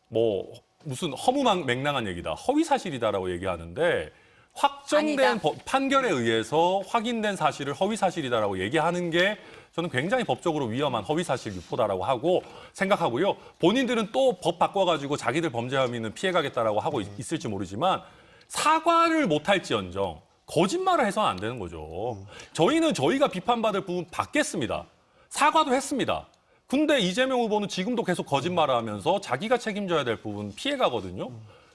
뭐 무슨 허무맹랑한 얘기다, 허위 사실이다라고 얘기하는데 확정된 아니다. 판결에 의해서 확인된 사실을 허위 사실이다라고 얘기하는 게 저는 굉장히 법적으로 위험한 허위 사실 유포다라고 하고 생각하고요. 본인들은 또 법 바꿔가지고 자기들 범죄 혐의는 피해가겠다라고 하고 있을지 모르지만 사과를 못할지언정 거짓말을 해서는 안 되는 거죠. 저희는 저희가 비판받을 부분 받겠습니다. 사과도 했습니다. 근데 이재명 후보는 지금도 계속 거짓말을 하면서 자기가 책임져야 될 부분 피해가거든요.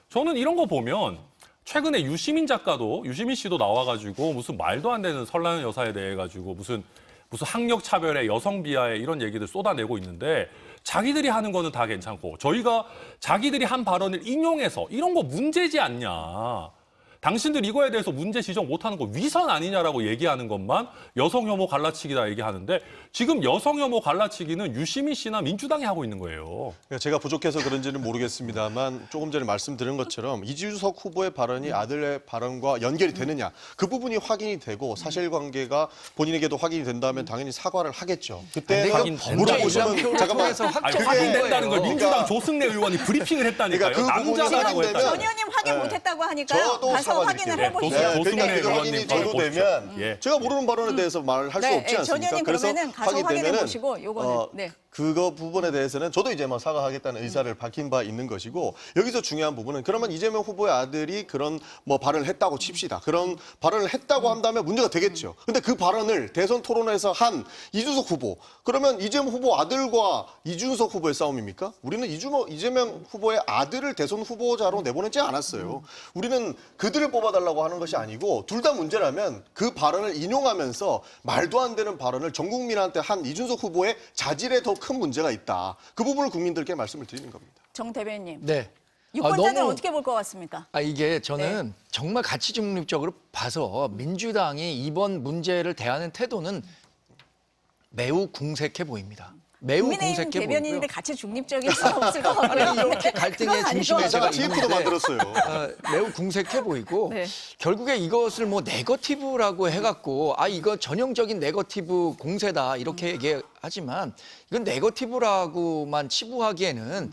저는 이런 거 보면 최근에 유시민 씨도 나와가지고 무슨 말도 안 되는 설라는 여사에 대해 가지고 무슨 학력 차별에 여성 비하에 이런 얘기들 쏟아내고 있는데 자기들이 하는 거는 다 괜찮고 저희가 자기들이 한 발언을 인용해서 이런 거 문제지 않냐. 당신들 이거에 대해서 문제 지적 못하는 거 위선 아니냐라고 얘기하는 것만 여성 혐오 갈라치기다 얘기하는데 지금 여성 혐오 갈라치기는 유시민 씨나 민주당이 하고 있는 거예요. 제가 부족해서 그런지는 모르겠습니다만 조금 전에 말씀드린 것처럼 이준석 후보의 발언이 아들의 발언과 연결이 되느냐 그 부분이 확인이 되고 사실관계가 본인에게도 확인이 된다면 당연히 사과를 하겠죠. 그때 확인된다. 물어보시면 잠깐만 아니, 그게- 확인된다는 걸 민주당 그러니까- 조승래 의원이 브리핑을 했다니까요. 그러니까 그 부분이 남자다라고 확인되면- 했다니까요. 전 의원님 확인 네. 못했다고 하니까요. 저도 가서 가서 확인을 해보시죠. 그러니까 조승래 그거 확인이 의원님 제로 보십시오. 되면 예. 제가 모르는 발언에 대해서 말할 수 네, 없지 전 않습니까? 의원님 그러면은 가서 확인해 확인되면은 보시고 요거는 네. 그거 부분에 대해서는 저도 이제 뭐 사과하겠다는 의사를 밝힌 바 있는 것이고 여기서 중요한 부분은 그러면 이재명 후보의 아들이 그런 뭐 발언을 했다고 칩시다. 그런 발언을 했다고 한다면 문제가 되겠죠. 근데 그 발언을 대선 토론에서 한 이준석 후보 그러면 이재명 후보 아들과 이준석 후보의 싸움입니까? 우리는 이재명 후보의 아들을 대선 후보자로 내보내지 않았어요. 우리는 그들을 뽑아달라고 하는 것이 아니고 둘 다 문제라면 그 발언을 인용하면서 말도 안 되는 발언을 전 국민한테 한 이준석 후보의 자질에 더 큰 문제가 있다. 그 부분을 국민들께 말씀을 드리는 겁니다. 정 대변인님. 네. 유권자들은 너무- 어떻게 볼 것 같습니까? 이게 저는 정말 가치 중립적으로 봐서 민주당이 이번 문제를 대하는 태도는 매우 궁색해 보입니다. 매우 국민의힘 궁색해 보이고요. 대변인인데 같이 중립적일 수 없을 것 같고요. 아니, 이렇게 갈등의 그건 중심에 아니죠. 제가 제가 TF도 있는데 만들었어요. 매우 궁색해 보이고 네. 결국에 이것을 뭐 네거티브라고 해갖고 이거 전형적인 네거티브 공세다 이렇게 얘기하지만 이건 네거티브라고만 치부하기에는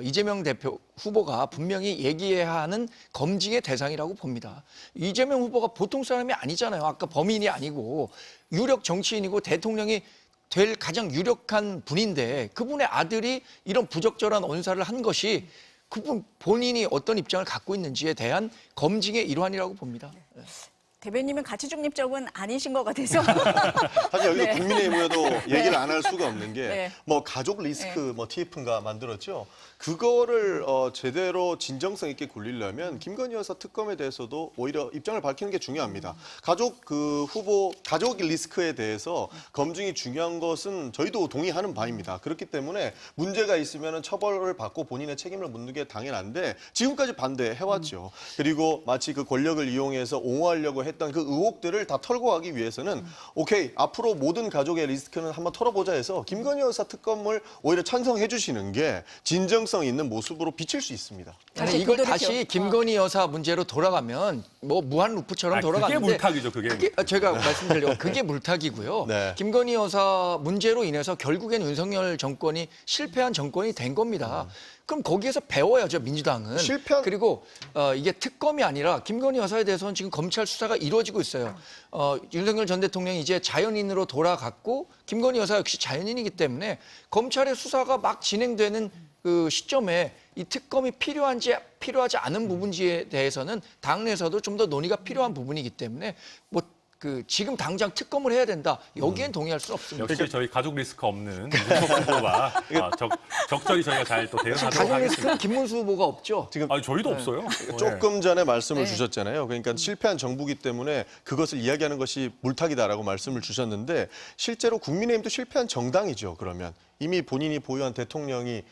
이재명 대표 후보가 분명히 얘기해야 하는 검증의 대상이라고 봅니다. 이재명 후보가 보통 사람이 아니잖아요. 아까 범인이 아니고 유력 정치인이고 대통령이 될 가장 유력한 분인데 그분의 아들이 이런 부적절한 언사를 한 것이 그분 본인이 어떤 입장을 갖고 있는지에 대한 검증의 일환이라고 봅니다. 대변인은 가치 중립적은 아니신 것 같아서. 사실 여기서 네. 국민의힘에도 얘기를 안 할 수가 없는 게 네. 뭐 가족 리스크 뭐 TF인가 만들었죠. 그거를 제대로 진정성 있게 굴리려면 김건희 여사 특검에 대해서도 오히려 입장을 밝히는 게 중요합니다. 가족 가족 리스크에 대해서 검증이 중요한 것은 저희도 동의하는 바입니다. 그렇기 때문에 문제가 있으면 처벌을 받고 본인의 책임을 묻는 게 당연한데 지금까지 반대해왔죠. 그리고 마치 그 권력을 이용해서 옹호하려고 했던 그 의혹들을 다 털고 가기 위해서는 오케이 앞으로 모든 가족의 리스크는 한번 털어보자 해서 김건희 여사 특검을 오히려 찬성해 주시는 게 진정성 있는 모습으로 비칠 수 있습니다. 다시 이걸 되돌이켜. 다시 김건희 여사 문제로 돌아가면 뭐 무한 루프처럼 그게 돌아가는데 물타기죠, 그게. 제가 말씀드리려고 그게 물타기고요. 네. 김건희 여사 문제로 인해서 결국엔 윤석열 정권이 실패한 정권이 된 겁니다. 그럼 거기에서 배워야죠, 민주당은. 그리고 이게 특검이 아니라 김건희 여사에 대해서는 지금 검찰 수사가 이루어지고 있어요. 윤석열 전 대통령이 이제 자연인으로 돌아갔고 김건희 여사 역시 자연인이기 때문에 검찰의 수사가 막 진행되는 그 시점에 이 특검이 필요하지 않은 부분지에 대해서는 당내에서도 좀 더 논의가 필요한 부분이기 때문에 지금 당장 특검을 해야 된다. 여기엔 동의할 수 없습니다. 역시 저희 가족 리스크 없는 이준석 후보가 적절히 저희가 잘 또 대응하도록 가족 하겠습니다. 리스크는 김문수 후보가 없죠. 저희도 없어요. 조금 전에 말씀을 네. 주셨잖아요. 그러니까 실패한 정부기 때문에 그것을 이야기하는 것이 물타기다라고 말씀을 주셨는데 실제로 국민의힘도 실패한 정당이죠. 그러면 이미 본인이 보유한 대통령이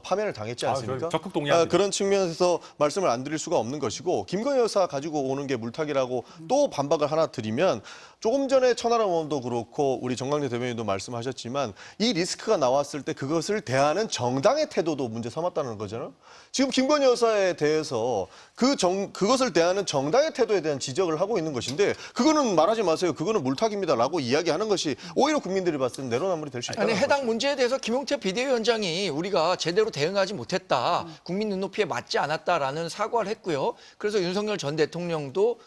파면을 당했지 않습니까? 저희 적극 동의합니다. 그런 측면에서 말씀을 안 드릴 수가 없는 것이고 김건희 여사 가지고 오는 게 물타기라고 또 반박을 하나 드리면 조금 전에 천하람 의원도 그렇고 우리 정강래 대변인도 말씀하셨지만 이 리스크가 나왔을 때 그것을 대하는 정당의 태도도 문제 삼았다는 거잖아요. 지금 김건희 여사에 대해서 그것을 대하는 정당의 태도에 대한 지적을 하고 있는 것인데 그거는 말하지 마세요. 그거는 물타기입니다라고 이야기하는 것이 오히려 국민들이 봤을 때 내로남불이 될 수 있다. 아니 해당 문제에 대해서 김용태 비대위원장이 우리가 제대로 대응하지 못했다. 국민 눈높이에 맞지 않았다라는 사과를 했고요. 그래서 윤석열 전 대통령도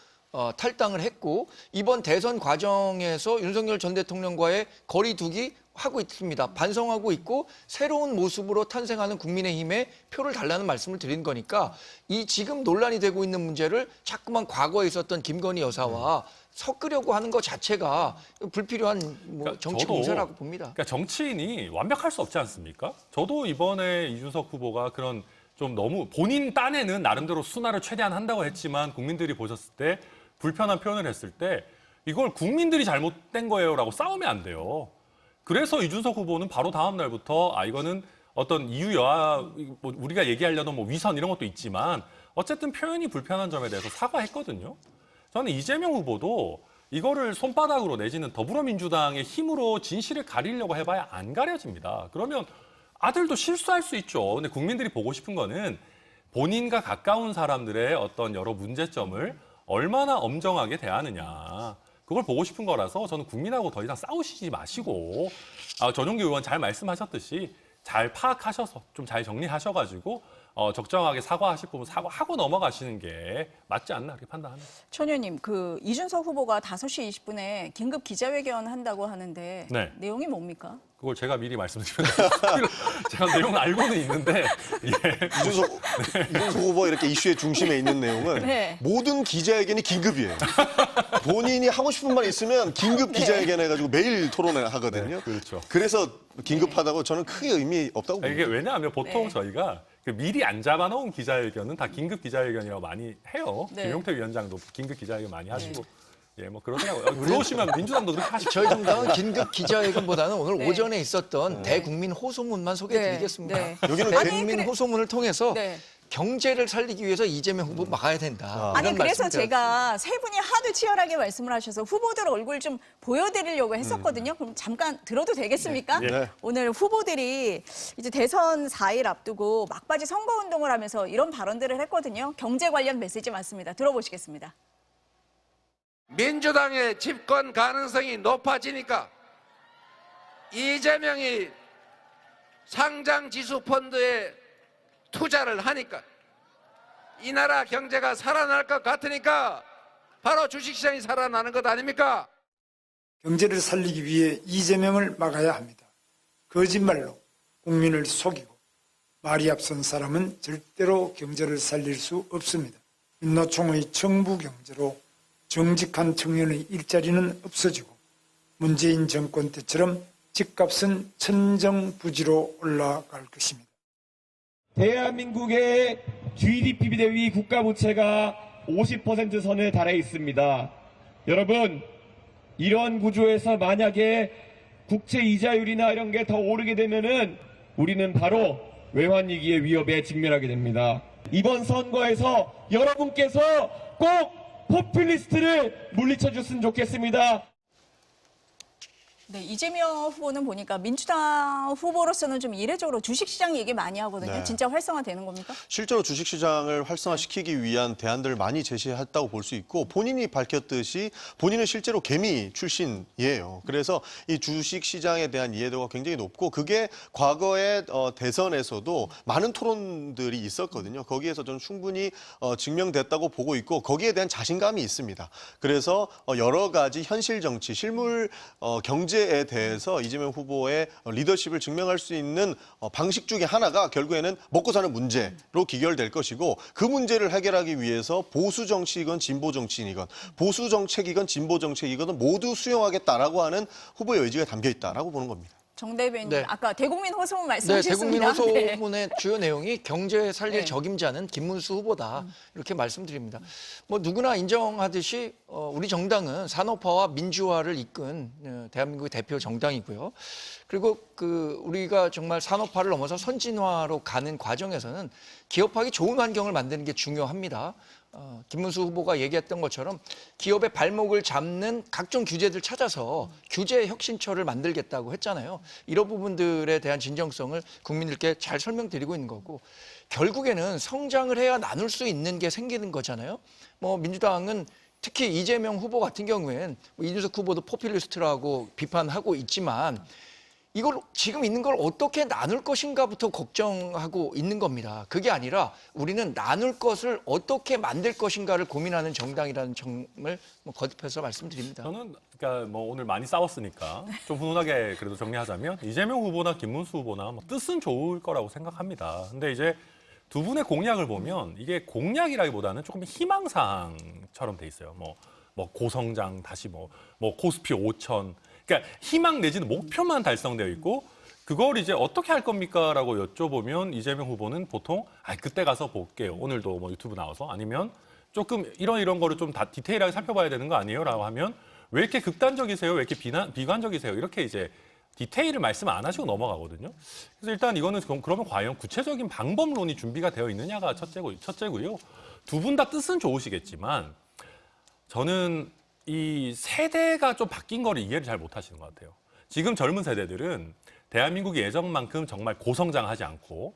탈당을 했고 이번 대선 과정에서 윤석열 전 대통령과의 거리두기 하고 있습니다. 반성하고 있고 새로운 모습으로 탄생하는 국민의힘에 표를 달라는 말씀을 드린 거니까 이 지금 논란이 되고 있는 문제를 자꾸만 과거에 있었던 김건희 여사와 섞으려고 하는 것 자체가 불필요한 정치 저도 공세라고 봅니다. 그러니까 정치인이 완벽할 수 없지 않습니까? 저도 이번에 이준석 후보가 그런 좀 너무 본인 딴에는 나름대로 순화를 최대한 한다고 했지만 국민들이 보셨을 때 불편한 표현을 했을 때 이걸 국민들이 잘못된 거예요라고 싸우면 안 돼요. 그래서 이준석 후보는 바로 다음 날부터 이거는 어떤 이유 여하 뭐 우리가 얘기하려던 뭐 위선 이런 것도 있지만 어쨌든 표현이 불편한 점에 대해서 사과했거든요. 저는 이재명 후보도 이거를 손바닥으로 내지는 더불어민주당의 힘으로 진실을 가리려고 해봐야 안 가려집니다. 그러면 아들도 실수할 수 있죠. 근데 국민들이 보고 싶은 거는 본인과 가까운 사람들의 어떤 여러 문제점을 얼마나 엄정하게 대하느냐. 그걸 보고 싶은 거라서 저는 국민하고 더 이상 싸우시지 마시고 전용기 의원 잘 말씀하셨듯이 잘 파악하셔서 좀 잘 정리하셔가지고 적정하게 사과하실 부분 사과하고 넘어가시는 게 맞지 않나 그렇게 판단합니다. 천 의원님, 그 이준석 후보가 5시 20분에 긴급 기자회견 한다고 하는데 네. 내용이 뭡니까? 그걸 제가 미리 말씀드리면 제가 내용을 알고는 있는데 예. 이준석 후보 이렇게 이슈의 중심에 있는 내용은 네. 모든 기자회견이 긴급이에요. 본인이 하고 싶은 말 있으면 긴급 기자회견 해가지고 매일 토론을 하거든요. 네, 그렇죠. 그래서 긴급하다고 저는 크게 의미 없다고 이게 봅니다. 왜냐하면 보통 네. 저희가 그 미리 안 잡아놓은 기자회견은 다 긴급 기자회견이라고 많이 해요. 네. 김용태 위원장도 긴급 기자회견 많이 하시고 예, 뭐 그러더라고요. 들어오시면 민주당도 그렇게 하시고 저희 정당은 긴급 기자회견보다는 오늘 네. 오전에 있었던 대국민 호소문만 소개해드리겠습니다. 네. 여기는 대국민 그래- 호소문을 통해서 네. 경제를 살리기 위해서 이재명 후보 막아야 된다. 아니 이런 그래서 말씀을 제가 세 분이 하도 치열하게 말씀을 하셔서 후보들 얼굴 좀 보여드리려고 했었거든요. 그럼 잠깐 들어도 되겠습니까? 네. 오늘 후보들이 이제 대선 4일 앞두고 막바지 선거운동을 하면서 이런 발언들을 했거든요. 경제 관련 메시지 많습니다. 들어보시겠습니다. 민주당의 집권 가능성이 높아지니까 이재명이 상장지수펀드에 투자를 하니까 이 나라 경제가 살아날 것 같으니까 바로 주식시장이 살아나는 것 아닙니까? 경제를 살리기 위해 이재명을 막아야 합니다. 거짓말로 국민을 속이고 말이 앞선 사람은 절대로 경제를 살릴 수 없습니다. 민노총의 정부 경제로 정직한 청년의 일자리는 없어지고 문재인 정권 때처럼 집값은 천정부지로 올라갈 것입니다. 대한민국의 GDP 대비 국가부채가 50% 선에 달해 있습니다. 여러분, 이런 구조에서 만약에 국채 이자율이나 이런 게 더 오르게 되면은 우리는 바로 외환위기의 위협에 직면하게 됩니다. 이번 선거에서 여러분께서 꼭 포퓰리스트를 물리쳐 줬으면 좋겠습니다. 네, 이재명 후보는 보니까 민주당 후보로서는 좀 이례적으로 주식시장 얘기 많이 하거든요. 네. 진짜 활성화되는 겁니까? 실제로 주식시장을 활성화시키기 위한 대안들을 많이 제시했다고 볼 수 있고 본인이 밝혔듯이 본인은 실제로 개미 출신이에요. 그래서 이 주식시장에 대한 이해도가 굉장히 높고 그게 과거의 대선에서도 많은 토론들이 있었거든요. 거기에서 저는 충분히 증명됐다고 보고 있고 거기에 대한 자신감이 있습니다. 그래서 여러 가지 현실 정치, 실물 경제에 대해서 이재명 후보의 리더십을 증명할 수 있는 방식 중에 하나가 결국에는 먹고 사는 문제로 기결될 것이고 그 문제를 해결하기 위해서 보수 정치이건 진보 정치이건 보수 정책이건 진보 정책이건 모두 수용하겠다라고 하는 후보의 의지가 담겨 있다라고 보는 겁니다. 정 대변인, 네. 아까 대국민 호소문 네, 말씀하셨습니다. 대국민 네. 호소문의 주요 내용이 경제 살릴 네. 적임자는 김문수 후보다 이렇게 말씀드립니다. 뭐 누구나 인정하듯이 우리 정당은 산업화와 민주화를 이끈 대한민국의 대표 정당이고요. 그리고 우리가 정말 산업화를 넘어서 선진화로 가는 과정에서는 기업하기 좋은 환경을 만드는 게 중요합니다. 김문수 후보가 얘기했던 것처럼 기업의 발목을 잡는 각종 규제들 찾아서 규제 혁신처를 만들겠다고 했잖아요. 이런 부분들에 대한 진정성을 국민들께 잘 설명드리고 있는 거고 결국에는 성장을 해야 나눌 수 있는 게 생기는 거잖아요. 뭐 민주당은 특히 이재명 후보 같은 경우엔 이준석 후보도 포퓰리스트라고 비판하고 있지만 이걸 지금 있는 걸 어떻게 나눌 것인가부터 걱정하고 있는 겁니다. 그게 아니라 우리는 나눌 것을 어떻게 만들 것인가를 고민하는 정당이라는 점을 거듭해서 말씀드립니다. 저는 그러니까 뭐 오늘 많이 싸웠으니까 좀 훈훈하게 그래도 정리하자면 이재명 후보나 김문수 후보나 뭐 뜻은 좋을 거라고 생각합니다. 근데 이제 두 분의 공약을 보면 이게 공약이라기보다는 조금 희망사항처럼 돼 있어요. 뭐 고성장 다시 뭐 코스피 5천. 그러니까 희망 내지는 목표만 달성되어 있고 그걸 이제 어떻게 할 겁니까라고 여쭤보면 이재명 후보는 보통 그때 가서 볼게요. 오늘도 뭐 유튜브 나와서 아니면 조금 이런 거를 좀 다 디테일하게 살펴봐야 되는 거 아니에요?라고 하면 왜 이렇게 극단적이세요? 왜 이렇게 비관적이세요? 이렇게 이제 디테일을 말씀 안 하시고 넘어가거든요. 그래서 일단 이거는 그러면 과연 구체적인 방법론이 준비가 되어 있느냐가 첫째고요. 두 분 다 뜻은 좋으시겠지만 저는 이 세대가 좀 바뀐 거를 이해를 잘 못하시는 것 같아요. 지금 젊은 세대들은 대한민국이 예전만큼 정말 고성장하지 않고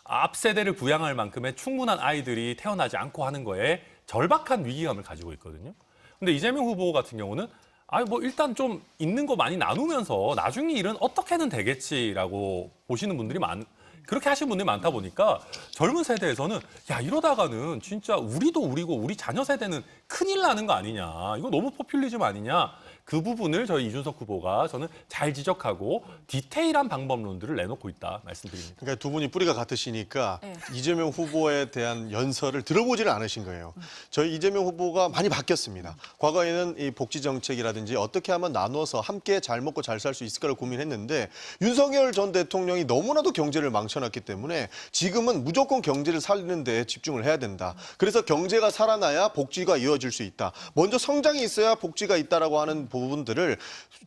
앞 세대를 부양할 만큼의 충분한 아이들이 태어나지 않고 하는 거에 절박한 위기감을 가지고 있거든요. 근데 이재명 후보 같은 경우는 뭐 일단 좀 있는 거 많이 나누면서 나중에 일은 어떻게든 되겠지라고 보시는 분들이 그렇게 하신 분들이 많다 보니까 젊은 세대에서는 야 이러다가는 진짜 우리도 우리고 우리 자녀 세대는 큰일 나는 거 아니냐. 이거 너무 포퓰리즘 아니냐. 그 부분을 저희 이준석 후보가 저는 잘 지적하고 디테일한 방법론들을 내놓고 있다 말씀드립니다. 그러니까 두 분이 뿌리가 같으시니까 네. 이재명 후보에 대한 연설을 들어보지는 않으신 거예요. 저희 이재명 후보가 많이 바뀌었습니다. 과거에는 이 복지 정책이라든지 어떻게 하면 나눠서 함께 잘 먹고 잘 살 수 있을까를 고민했는데 윤석열 전 대통령이 너무나도 경제를 망쳐놨기 때문에 지금은 무조건 경제를 살리는 데 집중을 해야 된다. 그래서 경제가 살아나야 복지가 이어질 수 있다. 먼저 성장이 있어야 복지가 있다라고 하는 부분들을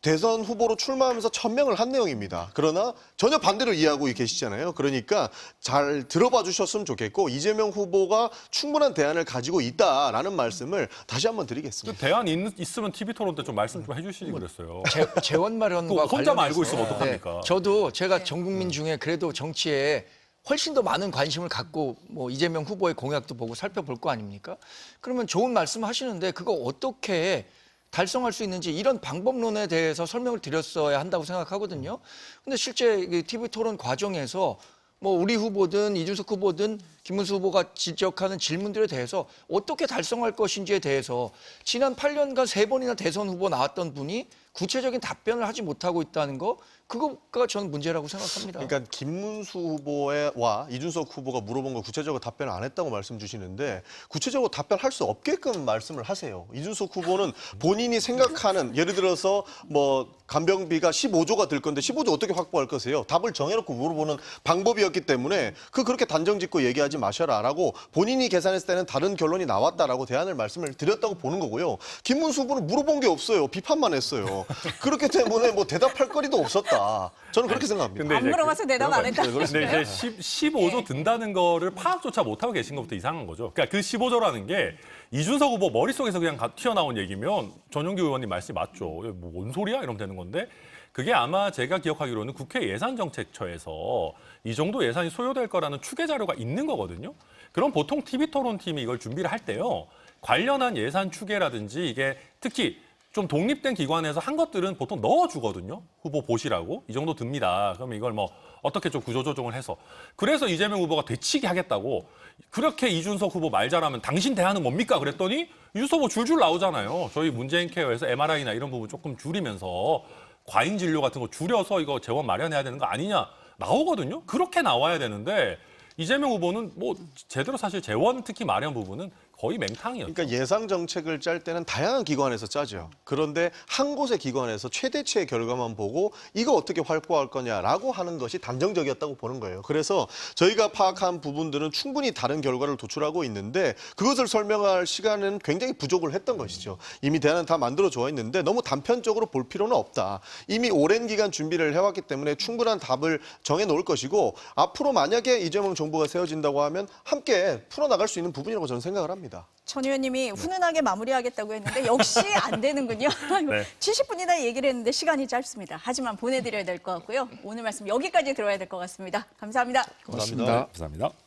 대선 후보로 출마하면서 천명을 한 내용입니다. 그러나 전혀 반대로 이해하고 계시잖아요. 그러니까 잘 들어봐 주셨으면 좋겠고 이재명 후보가 충분한 대안을 가지고 있다라는 말씀을 다시 한번 드리겠습니다. 대안 있으면 TV 토론 때 좀 말씀 좀 해주시지 그랬어요. 재원 마련과 혼자만 알고 관련해서 있으면 어떡합니까? 저도 제가 전 국민 중에 그래도 정치에 훨씬 더 많은 관심을 갖고 뭐 이재명 후보의 공약도 보고 살펴볼 거 아닙니까? 그러면 좋은 말씀 하시는데 그거 어떻게 달성할 수 있는지 이런 방법론에 대해서 설명을 드렸어야 한다고 생각하거든요. 근데 실제 TV 토론 과정에서 뭐 우리 후보든 이준석 후보든 김문수 후보가 지적하는 질문들에 대해서 어떻게 달성할 것인지에 대해서 지난 8년간 3번이나 대선 후보 나왔던 분이 구체적인 답변을 하지 못하고 있다는 거 그거가 저는 문제라고 생각합니다. 그러니까 김문수 후보와 이준석 후보가 물어본 거 구체적으로 답변을 안 했다고 말씀 주시는데 구체적으로 답변할 수 없게끔 말씀을 하세요. 이준석 후보는 본인이 생각하는 예를 들어서 뭐 간병비가 15조가 들 건데 15조 어떻게 확보할 거세요? 답을 정해놓고 물어보는 방법이었기 때문에 그렇게 단정짓고 얘기하지 마셔라라고 본인이 계산했을 때는 다른 결론이 나왔다라고 대안을 말씀을 드렸다고 보는 거고요. 김문수 후보는 물어본 게 없어요. 비판만 했어요. 그렇기 때문에 뭐 대답할 거리도 없었다. 저는 그렇게 생각합니다. 근데 안 이제 물어봐서 대답 안 했다. 근데 이제 15조 든다는 거를 파악조차 못하고 계신 것부터 이상한 거죠. 그러니까 그 15조라는 게 이준석 후보 머릿속에서 그냥 튀어나온 얘기면 전용기 의원님 말씀이 맞죠. 뭐 뭔 소리야? 이러면 되는 건데 그게 아마 제가 기억하기로는 국회 예산정책처에서 이 정도 예산이 소요될 거라는 추계 자료가 있는 거거든요. 그럼 보통 TV토론팀이 이걸 준비를 할 때요. 관련한 예산 추계라든지 이게 특히 좀 독립된 기관에서 한 것들은 보통 넣어주거든요. 후보 보시라고. 이 정도 듭니다. 그러면 이걸 뭐 어떻게 좀 구조조정을 해서. 그래서 이재명 후보가 되치기 하겠다고. 그렇게 이준석 후보 말 잘하면 당신 대안은 뭡니까? 그랬더니 이준석 후보 줄줄 나오잖아요. 저희 문재인 케어에서 MRI나 이런 부분 조금 줄이면서 과잉 진료 같은 거 줄여서 이거 재원 마련해야 되는 거 아니냐 나오거든요. 그렇게 나와야 되는데 이재명 후보는 뭐 제대로 사실 재원 특히 마련 부분은 거의 맹탕이었죠. 그러니까 예상 정책을 짤 때는 다양한 기관에서 짜죠. 그런데 한 곳의 기관에서 최대치의 결과만 보고 이거 어떻게 확보할 거냐라고 하는 것이 단정적이었다고 보는 거예요. 그래서 저희가 파악한 부분들은 충분히 다른 결과를 도출하고 있는데 그것을 설명할 시간은 굉장히 부족을 했던 것이죠. 이미 대안은 다 만들어져 있는데 너무 단편적으로 볼 필요는 없다. 이미 오랜 기간 준비를 해왔기 때문에 충분한 답을 정해놓을 것이고 앞으로 만약에 이재명 정부가 세워진다고 하면 함께 풀어나갈 수 있는 부분이라고 저는 생각을 합니다. 천 의원님이 훈훈하게 마무리하겠다고 했는데 역시 안 되는군요. 네. 70분이나 얘기를 했는데 시간이 짧습니다. 하지만 보내드려야 될 것 같고요. 오늘 말씀 여기까지 들어야 될 것 같습니다. 감사합니다. 고맙습니다. 감사합니다.